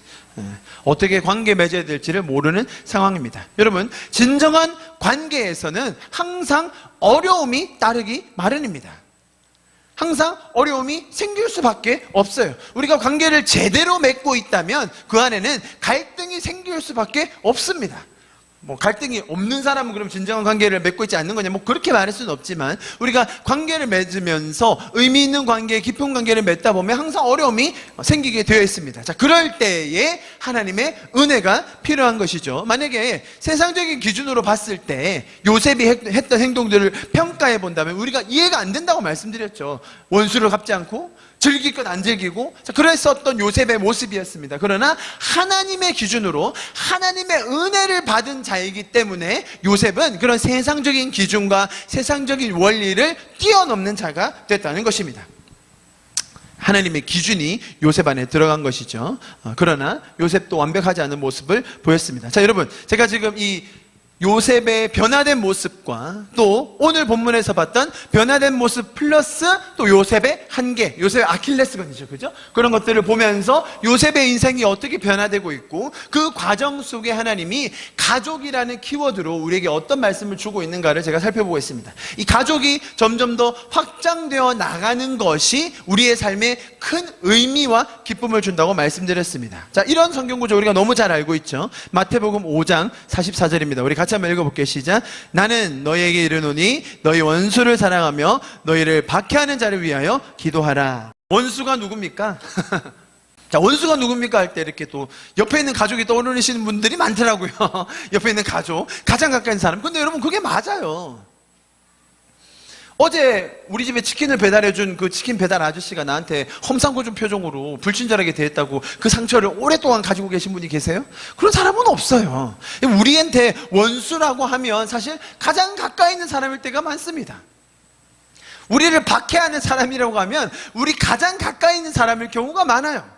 S1: 어떻게 관계 맺어야 될지를 모르는 상황입니다. 여러분, 진정한 관계에서는 항상 어려움이 따르기 마련입니다. 항상 어려움이 생길 수밖에 없어요. 우리가 관계를 제대로 맺고 있다면 그 안에는 갈등이 생길 수밖에 없습니다. 갈등이 없는 사람은 그럼 진정한 관계를 맺고 있지 않는 거냐, 그렇게 말할 수는 없지만, 우리가 관계를 맺으면서 의미 있는 관계, 깊은 관계를 맺다 보면 항상 어려움이 생기게 되어 있습니다. 자, 그럴 때에 하나님의 은혜가 필요한 것이죠. 만약에 세상적인 기준으로 봤을 때 요셉이 했던 행동들을 평가해 본다면 우리가 이해가 안 된다고 말씀드렸죠. 원수를 갚지 않고 즐길 것 안 즐기고, 그랬었던 요셉의 모습이었습니다. 그러나 하나님의 기준으로 하나님의 은혜를 받은 자이기 때문에 요셉은 그런 세상적인 기준과 세상적인 원리를 뛰어넘는 자가 됐다는 것입니다. 하나님의 기준이 요셉 안에 들어간 것이죠. 그러나 요셉도 완벽하지 않은 모습을 보였습니다. 자, 여러분, 제가 지금 이 요셉의 변화된 모습과 또 오늘 본문에서 봤던 변화된 모습 플러스 또 요셉의 한계, 요셉의 아킬레스건이죠. 그죠? 그런 것들을 보면서 요셉의 인생이 어떻게 변화되고 있고 그 과정 속에 하나님이 가족이라는 키워드로 우리에게 어떤 말씀을 주고 있는가를 제가 살펴보겠습니다. 이 가족이 점점 더 확장되어 나가는 것이 우리의 삶에 큰 의미와 기쁨을 준다고 말씀드렸습니다. 자, 이런 성경 구조 우리가 너무 잘 알고 있죠. 마태복음 5장 44절입니다. 우리 같이 한번 읽어볼게요. 시작. 나는 너희에게 이르노니 너희 원수를 사랑하며 너희를 박해하는 자를 위하여 기도하라. 원수가 누굽니까? 자, 원수가 누굽니까? 할 때 이렇게 또 옆에 있는 가족이 떠오르시는 분들이 많더라고요. 옆에 있는 가족, 가장 가까이 있는 사람. 근데 여러분 그게 맞아요. 어제 우리 집에 치킨을 배달해준 그 치킨 배달 아저씨가 나한테 험상궂은 표정으로 불친절하게 대했다고 그 상처를 오랫동안 가지고 계신 분이 계세요? 그런 사람은 없어요. 우리한테 원수라고 하면 사실 가장 가까이 있는 사람일 때가 많습니다. 우리를 박해하는 사람이라고 하면 우리 가장 가까이 있는 사람일 경우가 많아요.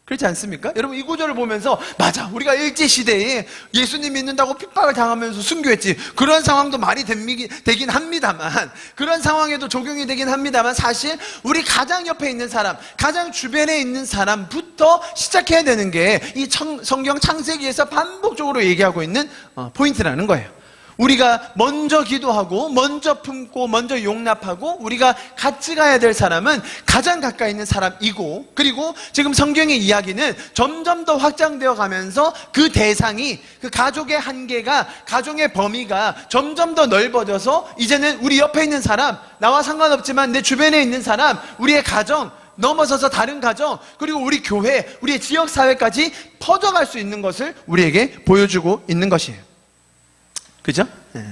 S1: 그렇지 않습니까? 여러분 이 구절을 보면서 맞아, 우리가 일제시대에 예수님 믿는다고 핍박을 당하면서 순교했지, 그런 상황도 말이 되긴 합니다만, 그런 상황에도 적용이 되긴 합니다만, 사실 우리 가장 옆에 있는 사람, 가장 주변에 있는 사람부터 시작해야 되는 게 이 성경 창세기에서 반복적으로 얘기하고 있는 포인트라는 거예요. 우리가 먼저 기도하고 먼저 품고 먼저 용납하고 우리가 같이 가야 될 사람은 가장 가까이 있는 사람이고, 그리고 지금 성경의 이야기는 점점 더 확장되어 가면서 그 대상이, 그 가족의 한계가, 가족의 범위가 점점 더 넓어져서 이제는 우리 옆에 있는 사람, 나와 상관없지만 내 주변에 있는 사람, 우리의 가정, 넘어서서 다른 가정, 그리고 우리 교회, 우리의 지역사회까지 퍼져갈 수 있는 것을 우리에게 보여주고 있는 것이에요. 그죠? 네.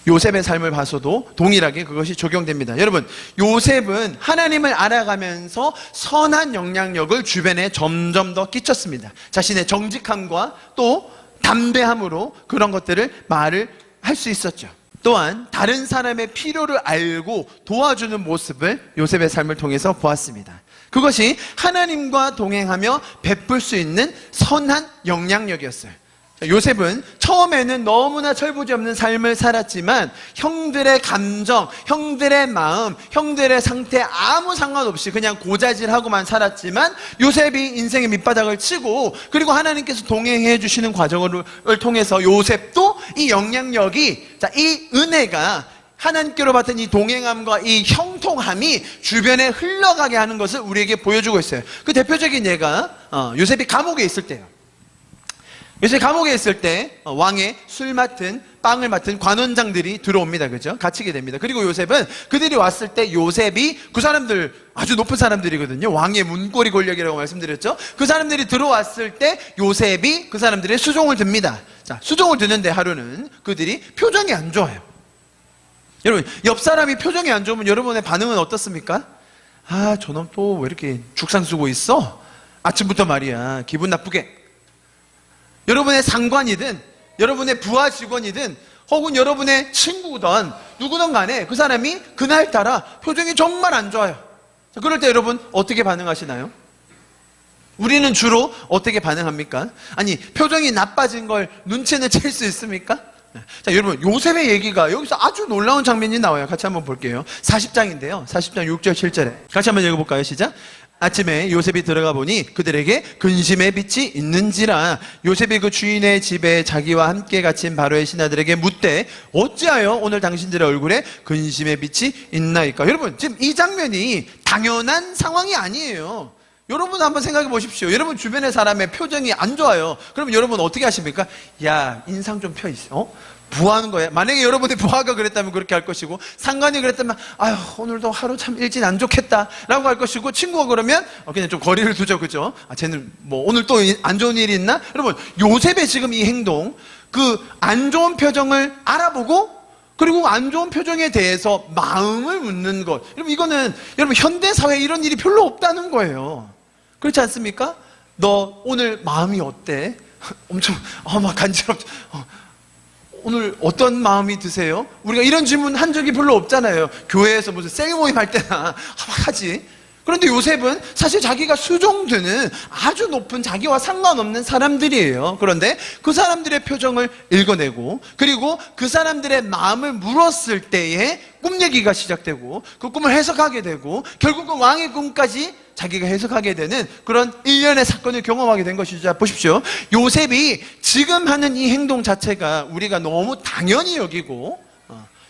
S1: 요셉의 삶을 봐서도 동일하게 그것이 적용됩니다. 여러분, 요셉은 하나님을 알아가면서 선한 영향력을 주변에 점점 더 끼쳤습니다. 자신의 정직함과 또 담대함으로 그런 것들을 말을 할 수 있었죠. 또한 다른 사람의 필요를 알고 도와주는 모습을 요셉의 삶을 통해서 보았습니다. 그것이 하나님과 동행하며 베풀 수 있는 선한 영향력이었어요. 요셉은 처음에는 너무나 철부지없는 삶을 살았지만 형들의 감정, 형들의 마음, 형들의 상태 아무 상관없이 그냥 고자질하고만 살았지만 요셉이 인생의 밑바닥을 치고 그리고 하나님께서 동행해 주시는 과정을 통해서 요셉도 이 영향력이, 이 은혜가, 하나님께로 받은 이 동행함과 이 형통함이 주변에 흘러가게 하는 것을 우리에게 보여주고 있어요. 그 대표적인 예가 요셉이 감옥에 있을 때예요. 요셉이 감옥에 있을 때 왕의 술 맡은, 빵을 맡은 관원장들이 들어옵니다. 그죠? 갇히게 됩니다. 그리고 요셉은 그들이 왔을 때 요셉이, 그 사람들 아주 높은 사람들이거든요. 왕의 문고리 권력이라고 말씀드렸죠. 그 사람들이 들어왔을 때 요셉이 그 사람들의 수종을 듭니다. 자, 수종을 드는데 하루는 그들이 표정이 안 좋아요. 여러분, 옆 사람이 표정이 안 좋으면 여러분의 반응은 어떻습니까? 아, 저놈 또 왜 이렇게 죽상 쓰고 있어? 아침부터 말이야. 기분 나쁘게. 여러분의 상관이든 여러분의 부하 직원이든 혹은 여러분의 친구든 누구든 간에 그 사람이 그날따라 표정이 정말 안 좋아요. 자, 그럴 때 여러분 어떻게 반응하시나요? 우리는 주로 어떻게 반응합니까? 아니, 표정이 나빠진 걸 눈치는 챌 수 있습니까? 자, 여러분, 요셉의 얘기가 여기서 아주 놀라운 장면이 나와요. 같이 한번 볼게요. 40장인데요 40장 6절 7절에 같이 한번 읽어볼까요? 시작. 아침에 요셉이 들어가 보니 그들에게 근심의 빛이 있는지라. 요셉이 그 주인의 집에 자기와 함께 갇힌 바로의 신하들에게 묻되 어찌하여 오늘 당신들의 얼굴에 근심의 빛이 있나이까? 여러분, 지금 이 장면이 당연한 상황이 아니에요. 여러분 한번 생각해 보십시오. 여러분 주변의 사람의 표정이 안 좋아요. 그러면 여러분 어떻게 하십니까? 야, 인상 좀 펴 있어. 부하는 거야. 만약에 여러분의 부하가 그랬다면 그렇게 할 것이고, 상관이 그랬다면 아휴, 오늘도 하루 참 일진 안 좋겠다 라고 할 것이고, 친구가 그러면 그냥 좀 거리를 두죠. 그죠? 아, 쟤는 뭐 오늘 또 안 좋은 일이 있나? 여러분, 요셉의 지금 이 행동, 그 안 좋은 표정을 알아보고 그리고 안 좋은 표정에 대해서 마음을 묻는 것, 여러분 이거는 여러분 현대사회에 이런 일이 별로 없다는 거예요. 그렇지 않습니까? 너 오늘 마음이 어때? 엄청 막 간지럽죠. 오늘 어떤 마음이 드세요? 우리가 이런 질문 한 적이 별로 없잖아요. 교회에서 무슨 셀 모임 할 때나 하지. 그런데 요셉은 사실 자기가 수종드는 아주 높은, 자기와 상관없는 사람들이에요. 그런데 그 사람들의 표정을 읽어내고 그리고 그 사람들의 마음을 물었을 때에 꿈 얘기가 시작되고 그 꿈을 해석하게 되고 결국은 왕의 꿈까지 자기가 해석하게 되는 그런 일련의 사건을 경험하게 된 것이죠. 자, 보십시오. 요셉이 지금 하는 이 행동 자체가 우리가 너무 당연히 여기고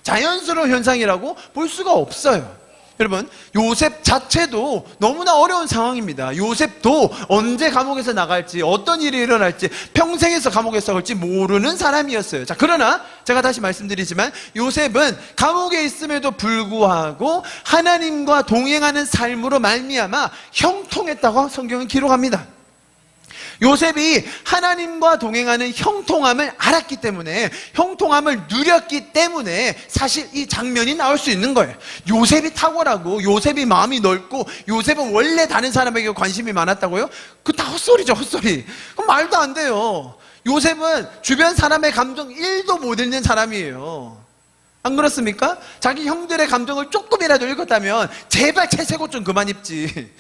S1: 자연스러운 현상이라고 볼 수가 없어요. 여러분, 요셉 자체도 너무나 어려운 상황입니다. 요셉도 언제 감옥에서 나갈지, 어떤 일이 일어날지, 평생에서 감옥에서 갈지 모르는 사람이었어요. 자, 그러나 제가 다시 말씀드리지만 요셉은 감옥에 있음에도 불구하고 하나님과 동행하는 삶으로 말미암아 형통했다고 성경은 기록합니다. 요셉이 하나님과 동행하는 형통함을 알았기 때문에, 형통함을 누렸기 때문에 사실 이 장면이 나올 수 있는 거예요. 요셉이 탁월하고 요셉이 마음이 넓고 요셉은 원래 다른 사람에게 관심이 많았다고요? 그 다 헛소리죠, 헛소리. 그럼 말도 안 돼요. 요셉은 주변 사람의 감정 1도 못 읽는 사람이에요. 안 그렇습니까? 자기 형들의 감정을 조금이라도 읽었다면 제발 채색옷 좀 그만 입지.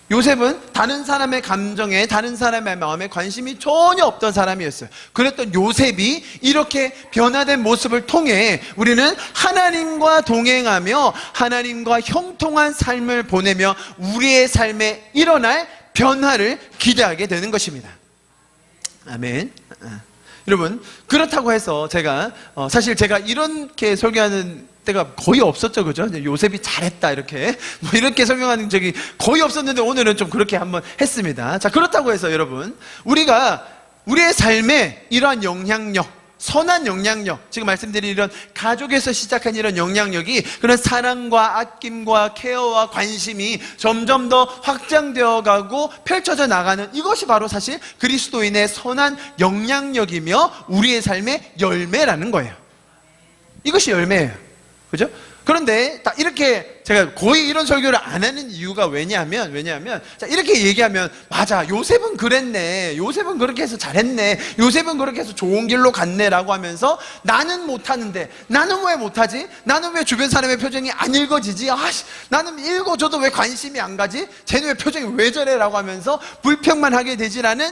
S1: 요셉은 다른 사람의 감정에, 다른 사람의 마음에 관심이 전혀 없던 사람이었어요. 그랬던 요셉이 이렇게 변화된 모습을 통해 우리는 하나님과 동행하며 하나님과 형통한 삶을 보내며 우리의 삶에 일어날 변화를 기대하게 되는 것입니다. 아멘. 여러분, 그렇다고 해서 사실 제가 이렇게 설교하는 때가 거의 없었죠, 그죠? 요셉이 잘했다, 이렇게 설명하는 적이 거의 없었는데 오늘은 좀 그렇게 한번 했습니다. 자, 그렇다고 해서 여러분, 우리가 우리의 삶에 이러한 영향력, 선한 영향력, 지금 말씀드린 이런 가족에서 시작한 이런 영향력이 그런 사랑과 아낌과 케어와 관심이 점점 더 확장되어 가고 펼쳐져 나가는, 이것이 바로 사실 그리스도인의 선한 영향력이며 우리의 삶의 열매라는 거예요. 이것이 열매예요. 그죠? 그런데 딱 이렇게 제가 거의 이런 설교를 안 하는 이유가 왜냐하면 자, 이렇게 얘기하면 맞아, 요셉은 그랬네, 요셉은 그렇게 해서 잘했네, 요셉은 그렇게 해서 좋은 길로 갔네 라고 하면서 나는 못하는데, 나는 왜 못하지? 나는 왜 주변 사람의 표정이 안 읽어지지? 나는 읽어줘도 왜 관심이 안 가지? 쟤는 왜 표정이 왜 저래? 라고 하면서 불평만 하게 되지라는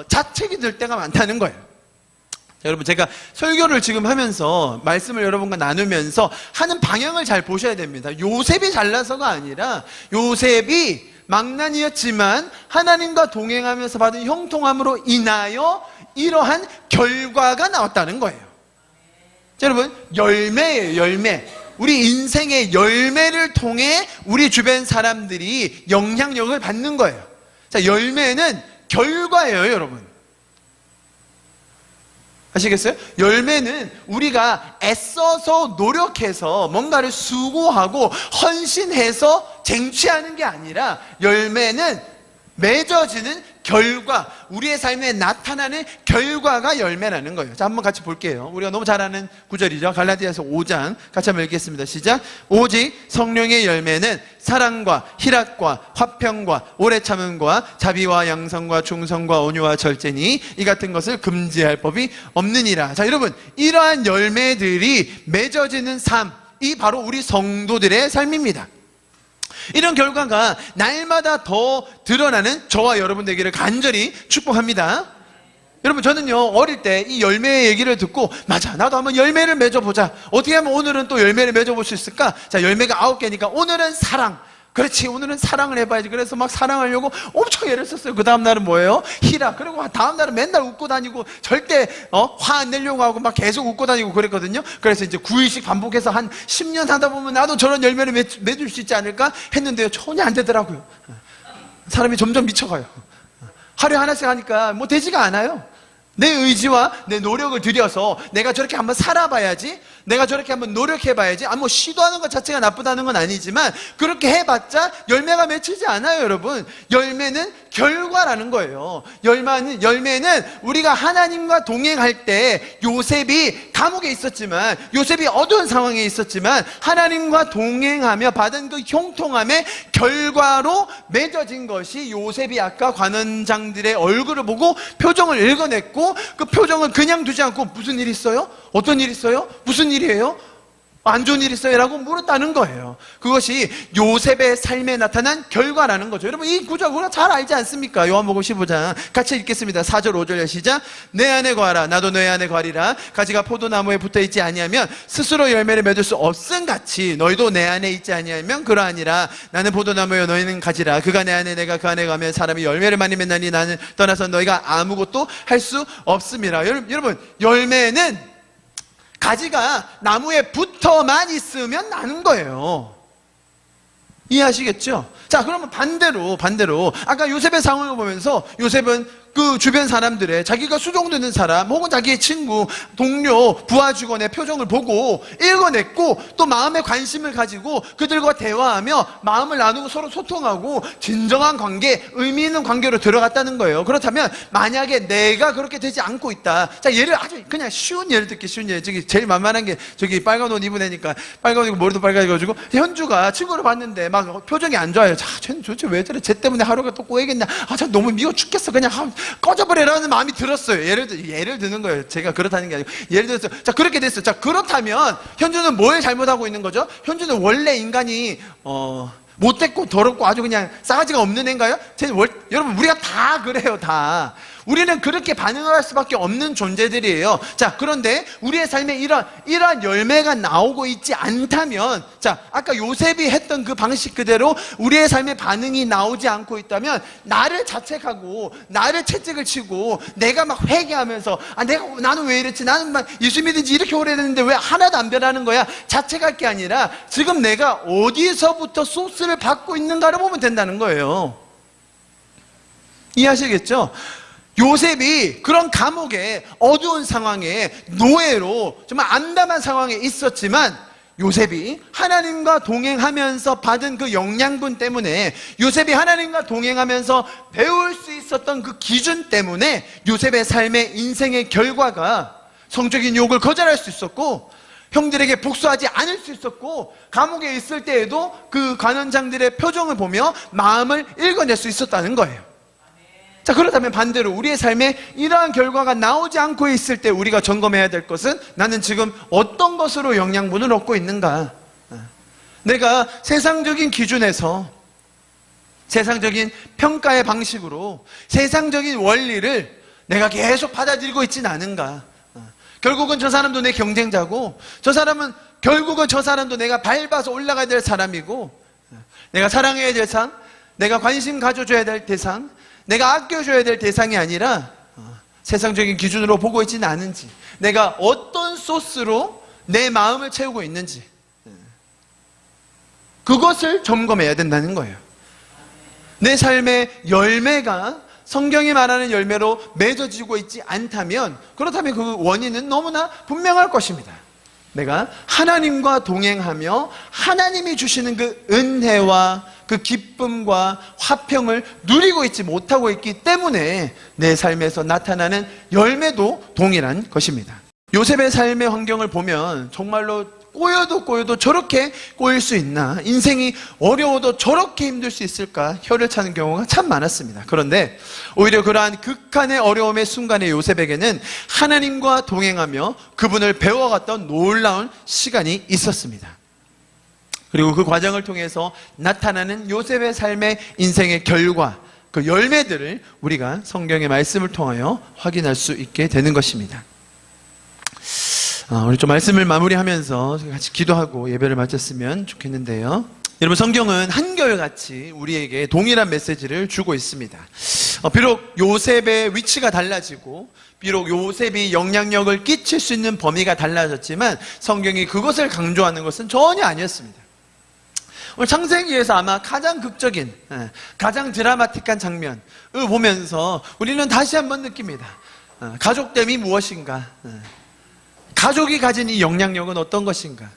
S1: 자책이 들 때가 많다는 거예요. 여러분, 제가 설교를 지금 하면서 말씀을 여러분과 나누면서 하는 방향을 잘 보셔야 됩니다. 요셉이 잘나서가 아니라 요셉이 망난이었지만 하나님과 동행하면서 받은 형통함으로 인하여 이러한 결과가 나왔다는 거예요. 자, 여러분, 열매예요, 열매. 우리 인생의 열매를 통해 우리 주변 사람들이 영향력을 받는 거예요. 자, 열매는 결과예요, 여러분. 아시겠어요? 열매는 우리가 애써서 노력해서 뭔가를 수고하고 헌신해서 쟁취하는 게 아니라 열매는 맺어지는 결과, 우리의 삶에 나타나는 결과가 열매라는 거예요. 자, 한번 같이 볼게요. 우리가 너무 잘 아는 구절이죠. 갈라디아서 5장 같이 한번 읽겠습니다. 시작. 오직 성령의 열매는 사랑과 희락과 화평과 오래 참음과 자비와 양성과 충성과 온유와 절제니 이 같은 것을 금지할 법이 없느니라. 자, 여러분, 이러한 열매들이 맺어지는 삶, 이 바로 우리 성도들의 삶입니다. 이런 결과가 날마다 더 드러나는 저와 여러분 되기를 간절히 축복합니다. 여러분, 저는요, 어릴 때 이 열매의 얘기를 듣고 맞아, 나도 한번 열매를 맺어보자. 어떻게 하면 오늘은 또 열매를 맺어볼 수 있을까? 자, 열매가 9개니까 오늘은 사랑. 그렇지, 오늘은 사랑을 해봐야지. 그래서 막 사랑하려고 엄청 애를 썼어요. 그 다음 날은 뭐예요? 희락. 그리고 다음 날은 맨날 웃고 다니고 절대 화 안 내려고 하고 막 계속 웃고 다니고 그랬거든요. 그래서 이제 9일씩 반복해서 한 10년 하다 보면 나도 저런 열매를 맺을 수 있지 않을까 했는데요, 전혀 안 되더라고요. 사람이 점점 미쳐가요. 하루에 하나씩 하니까 뭐 되지가 않아요. 내 의지와 내 노력을 들여서 내가 저렇게 한번 살아봐야지, 내가 저렇게 한번 노력해봐야지. 뭐 시도하는 것 자체가 나쁘다는 건 아니지만 그렇게 해봤자 열매가 맺히지 않아요, 여러분. 열매는 결과라는 거예요. 열매는 우리가 하나님과 동행할 때, 요셉이 감옥에 있었지만, 요셉이 어두운 상황에 있었지만 하나님과 동행하며 받은 그 형통함의 결과로 맺어진 것이, 요셉이 아까 관원장들의 얼굴을 보고 표정을 읽어냈고 그 표정을 그냥 두지 않고 무슨 일이 있어요? 어떤 일이 있어요? 무슨 일이에요? 안 좋은 일 있어요? 라고 물었다는 거예요. 그것이 요셉의 삶에 나타난 결과라는 거죠. 여러분, 이 구절 우리가 잘 알지 않습니까? 요한복음 15장 같이 읽겠습니다. 4절 5절 시작. 내 안에 거하라 나도 내 안에 거하리라. 가지가 포도나무에 붙어있지 아니하면 스스로 열매를 맺을 수 없음 같이 너희도 내 안에 있지 아니하면 그러하니라. 나는 포도나무여 너희는 가지라. 그가 내 안에 내가 그 안에 가면 사람이 열매를 많이 맺나니 나는 떠나서 너희가 아무것도 할 수 없음이라. 여러분, 열매는 가지가 나무에 붙어만 있으면 나는 거예요. 이해하시겠죠? 자, 그러면 반대로 아까 요셉의 상황을 보면서 요셉은 그 주변 사람들의 자기가 수종되는 사람 혹은 자기의 친구, 동료, 부하 직원의 표정을 보고 읽어냈고 또 마음에 관심을 가지고 그들과 대화하며 마음을 나누고 서로 소통하고 진정한 관계, 의미 있는 관계로 들어갔다는 거예요. 그렇다면 만약에 내가 그렇게 되지 않고 있다. 자, 예를 아주 그냥 쉬운 예를 듣기 쉬운 예. 저기 제일 만만한 게 저기 빨간 옷 입은 애니까 빨간 옷 입고 머리도 빨개가지고 현주가 친구를 봤는데 막 표정이 안 좋아요. 자, 쟤는 도대체 왜 저래? 쟤 때문에 하루가 또 꼬이겠냐? 아, 참 너무 미워 죽겠어. 그냥 꺼져버리라는 마음이 들었어요. 예를 드는 거예요. 제가 그렇다는 게 아니고 예를 들어서 자, 그렇게 됐어요. 자, 그렇다면 현주는 뭘 잘못하고 있는 거죠? 현주는 원래 인간이 못됐고 더럽고 아주 그냥 싸가지가 없는 애인가요? 여러분, 우리가 다 그래요. 다 우리는 그렇게 반응할 수밖에 없는 존재들이에요. 자, 그런데 우리의 삶에 이러한 열매가 나오고 있지 않다면, 자, 아까 요셉이 했던 그 방식 그대로 우리의 삶에 반응이 나오지 않고 있다면 나를 자책하고 나를 채찍을 치고 내가 막 회개하면서 나는 왜 이랬지? 나는 막 예수 믿은 지 이렇게 오래됐는데 왜 하나도 안 변하는 거야? 자책할 게 아니라 지금 내가 어디서부터 소스를 받고 있는가를 보면 된다는 거예요. 이해하시겠죠? 요셉이 그런 감옥에 어두운 상황에 노예로 정말 암담한 상황에 있었지만 요셉이 하나님과 동행하면서 받은 그 영양분 때문에 요셉이 하나님과 동행하면서 배울 수 있었던 그 기준 때문에 요셉의 삶의 인생의 결과가 성적인 유혹을 거절할 수 있었고 형들에게 복수하지 않을 수 있었고 감옥에 있을 때에도 그 관원장들의 표정을 보며 마음을 읽어낼 수 있었다는 거예요. 자, 그렇다면 반대로 우리의 삶에 이러한 결과가 나오지 않고 있을 때 우리가 점검해야 될 것은 나는 지금 어떤 것으로 영양분을 얻고 있는가? 내가 세상적인 기준에서 세상적인 평가의 방식으로 세상적인 원리를 내가 계속 받아들이고 있지는 않은가? 결국은 저 사람도 내 경쟁자고 결국은 저 사람도 내가 밟아서 올라가야 될 사람이고 내가 사랑해야 될 대상, 내가 관심 가져줘야 될 대상, 내가 아껴줘야 될 대상이 아니라 세상적인 기준으로 보고 있지는 않은지, 내가 어떤 소스로 내 마음을 채우고 있는지 그것을 점검해야 된다는 거예요. 내 삶의 열매가 성경이 말하는 열매로 맺어지고 있지 않다면 그렇다면 그 원인은 너무나 분명할 것입니다. 내가 하나님과 동행하며 하나님이 주시는 그 은혜와 그 기쁨과 화평을 누리고 있지 못하고 있기 때문에 내 삶에서 나타나는 열매도 동일한 것입니다. 요셉의 삶의 환경을 보면 정말로 꼬여도 저렇게 꼬일 수 있나? 인생이 어려워도 저렇게 힘들 수 있을까? 혀를 차는 경우가 참 많았습니다. 그런데 오히려 그러한 극한의 어려움의 순간에 요셉에게는 하나님과 동행하며 그분을 배워갔던 놀라운 시간이 있었습니다. 그리고 그 과정을 통해서 나타나는 요셉의 삶의 인생의 결과, 그 열매들을 우리가 성경의 말씀을 통하여 확인할 수 있게 되는 것입니다. 우리 좀 말씀을 마무리하면서 같이 기도하고 예배를 마쳤으면 좋겠는데요. 여러분, 성경은 한결같이 우리에게 동일한 메시지를 주고 있습니다. 비록 요셉의 위치가 달라지고 비록 요셉이 영향력을 끼칠 수 있는 범위가 달라졌지만 성경이 그것을 강조하는 것은 전혀 아니었습니다. 오늘 창세기에서 아마 가장 극적인, 가장 드라마틱한 장면을 보면서 우리는 다시 한번 느낍니다. 가족됨이 무엇인가? 가족이 가진 이 영향력은 어떤 것인가?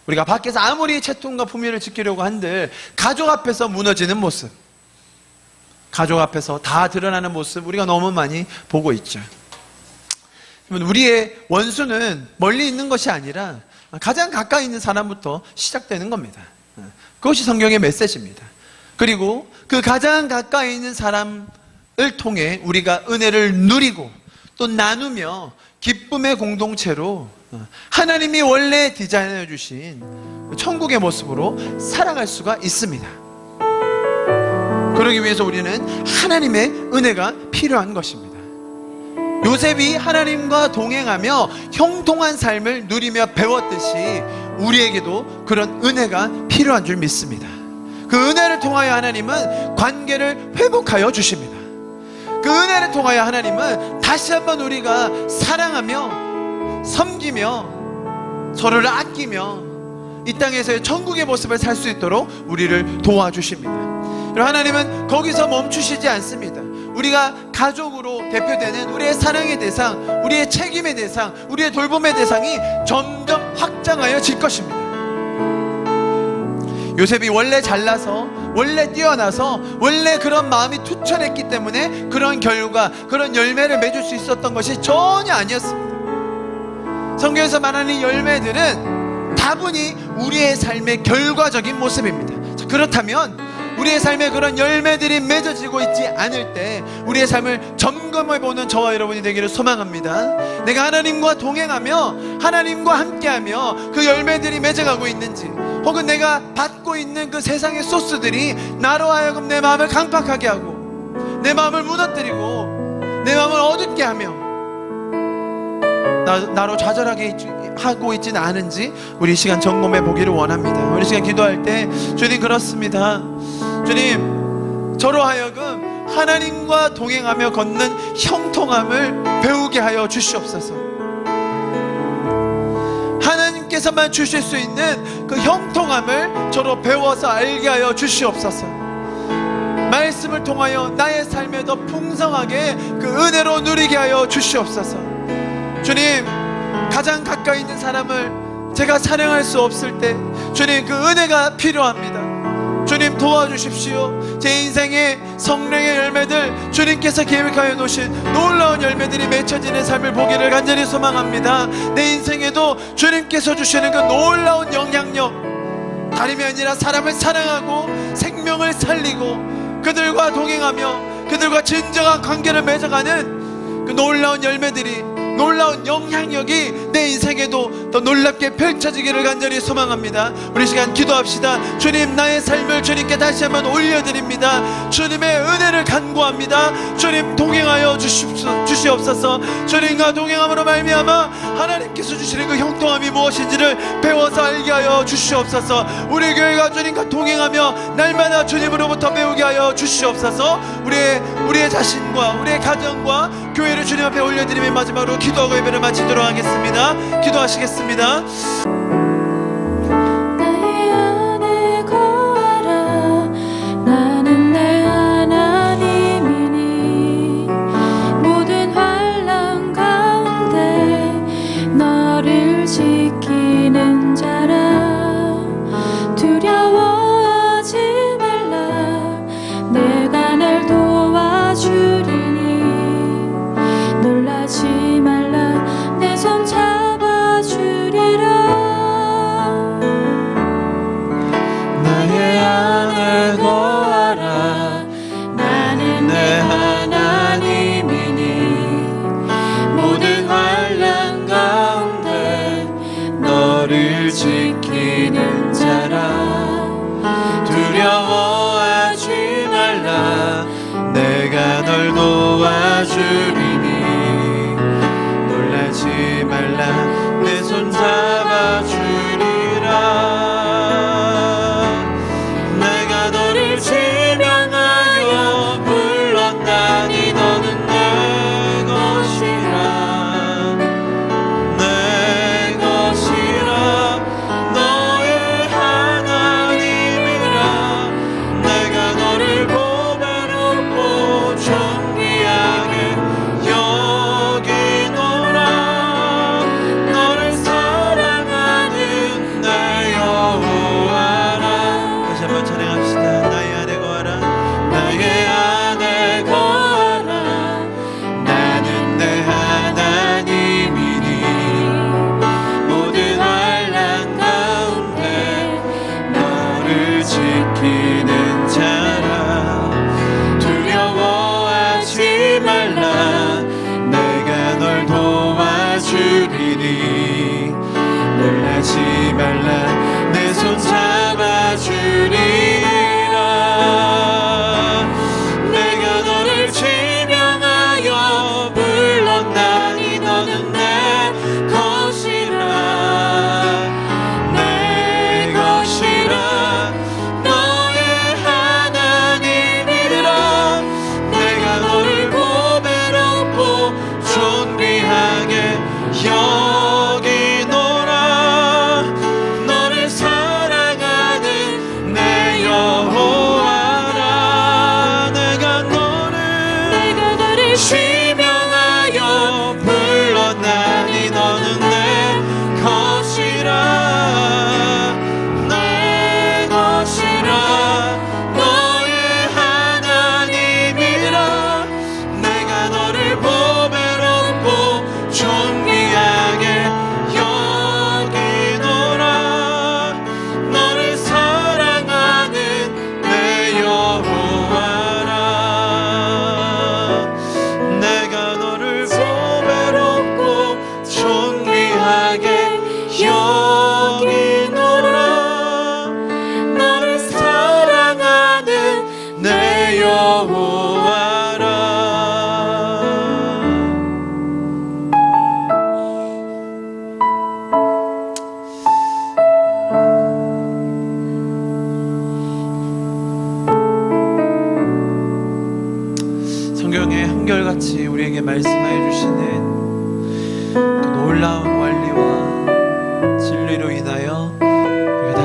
S1: 우리가 밖에서 아무리 채통과 품위를 지키려고 한들 가족 앞에서 무너지는 모습, 가족 앞에서 다 드러나는 모습 우리가 너무 많이 보고 있죠. 우리의 원수는 멀리 있는 것이 아니라 가장 가까이 있는 사람부터 시작되는 겁니다. 그것이 성경의 메시지입니다. 그리고 그 가장 가까이 있는 사람을 통해 우리가 은혜를 누리고 또 나누며 기쁨의 공동체로 하나님이 원래 디자인해 주신 천국의 모습으로 살아갈 수가 있습니다. 그러기 위해서 우리는 하나님의 은혜가 필요한 것입니다. 요셉이 하나님과 동행하며 형통한 삶을 누리며 배웠듯이 우리에게도 그런 은혜가 필요한 줄 믿습니다. 그 은혜를 통하여 하나님은 관계를 회복하여 주십니다. 그 은혜를 통하여 하나님은 다시 한번 우리가 사랑하며 섬기며 서로를 아끼며 이 땅에서의 천국의 모습을 살 수 있도록 우리를 도와주십니다. 그리고 하나님은 거기서 멈추시지 않습니다. 우리가 가족으로 대표되는 우리의 사랑의 대상, 우리의 책임의 대상, 우리의 돌봄의 대상이 점점 확장하여 질 것입니다. 요셉이 원래 잘나서, 원래 뛰어나서, 원래 그런 마음이 투철했기 때문에 그런 결과, 그런 열매를 맺을 수 있었던 것이 전혀 아니었습니다. 성경에서 말하는 열매들은 다분히 우리의 삶의 결과적인 모습입니다. 자, 그렇다면 우리의 삶에 그런 열매들이 맺어지고 있지 않을 때 우리의 삶을 점검해보는 저와 여러분이 되기를 소망합니다. 내가 하나님과 동행하며 하나님과 함께하며 그 열매들이 맺어가고 있는지, 혹은 내가 받고 있는 그 세상의 소스들이 나로 하여금 내 마음을 강팍하게 하고 내 마음을 무너뜨리고 내 마음을 어둡게 하며 나로 좌절하게 하고 있지는 않은지 우리 시간 점검해 보기를 원합니다. 우리 시간 기도할 때 주님, 그렇습니다. 주님, 저로 하여금 하나님과 동행하며 걷는 형통함을 배우게 하여 주시옵소서. 하나님께서만 주실 수 있는 그 형통함을 저로 배워서 알게 하여 주시옵소서. 말씀을 통하여 나의 삶에 더 풍성하게 그 은혜로 누리게 하여 주시옵소서. 주님, 가장 가까이 있는 사람을 제가 사랑할 수 없을 때 주님, 그 은혜가 필요합니다. 주님, 도와주십시오. 제 인생의 성령의 열매들, 주님께서 계획하여 놓으신 놀라운 열매들이 맺혀지는 삶을 보기를 간절히 소망합니다. 내 인생에도 주님께서 주시는 그 놀라운 영향력, 다름이 아니라 사람을 사랑하고 생명을 살리고 그들과 동행하며 그들과 진정한 관계를 맺어가는 그 놀라운 열매들이, 놀라운 영향력이 내 인생에도 더 놀랍게 펼쳐지기를 간절히 소망합니다. 우리 시간 기도합시다. 주님, 나의 삶을 주님께 다시 한번 올려드립니다. 주님의 은혜를 간구합니다. 주님, 동행하여 주시옵소서. 주님과 동행함으로 말미암아 하나님께서 주시는 그 형통함이 무엇인지를 배워서 알게 하여 주시옵소서. 우리 교회가 주님과 동행하며 날마다 주님으로부터 배우게 하여 주시옵소서. 우리의 자신과 우리의 가정과 교회를 주님 앞에 올려드리며 마지막으로 기도하고 예배를 마치도록 하겠습니다. 기도하시겠습니다.
S2: 나의 안에 거하라. 나는 내 하나님이니 모든 환난 가운데 너를 지키는 자라. 두려워하지 말라. 내가 날 도와주리니 놀라지 말라. 내 손 잡아주리라.
S1: 나의 안에 거하라.
S2: 나는 내 하나님이니 모든 환난 가운데 너를 지키는 자라.
S1: 두려워하지 말라. 내가 널 도와주리니 놀라지 말라. 내 손 잡아주리라. 내가 너를 지명하여 불렀다니 너는 내 것이라. 내 것이라. 너의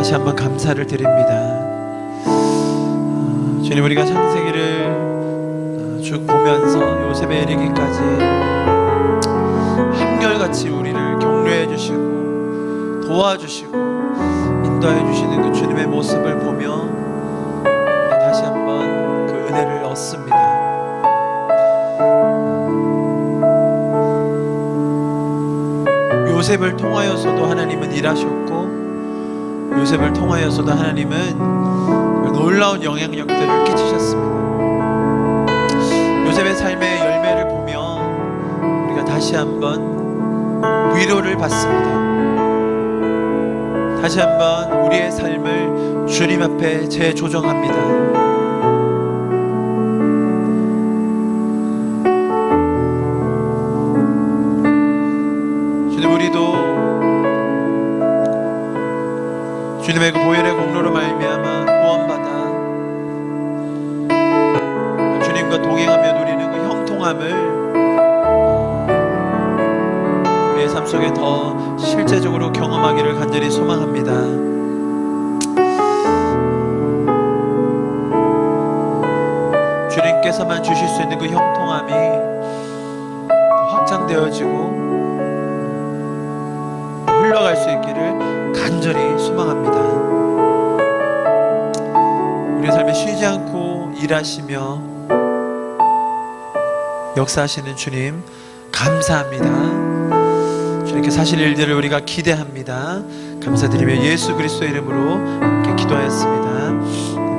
S1: 다시 한번 감사를 드립니다. 주님, 우리가 창세기를 쭉 보면서 요셉의 이르기까지 한결같이 우리를 격려해 주시고 도와주시고 인도해 주시는 그 주님의 모습을 보며 다시 한번 그 은혜를 얻습니다. 요셉을 통하여서도 하나님은 일하셨고, 요셉을 통하여서도 하나님은 놀라운 영향력들을 끼치셨습니다. 요셉의 삶의 열매를 보며 우리가 다시 한번 위로를 받습니다. 다시 한번 우리의 삶을 주님 앞에 재조정합니다. 주님, 우리도 주님의 그 보혈의 공로로 말미암아 구원받아 주님과 동행하며 누리는 그 형통함을 우리의 삶 속에 더 실제적으로 경험하기를 간절히 소망합니다. 주님께서만 주실 수 있는 그 형통함이 확장되어지고 흘러갈 수 있기를 간절히 소망합니다. 우리의 삶에 쉬지 않고 일하시며 역사하시는 주님 감사합니다. 주님께 사실 일들을 우리가 기대합니다. 감사드리며 예수 그리스도의 이름으로 함께 기도하였습니다.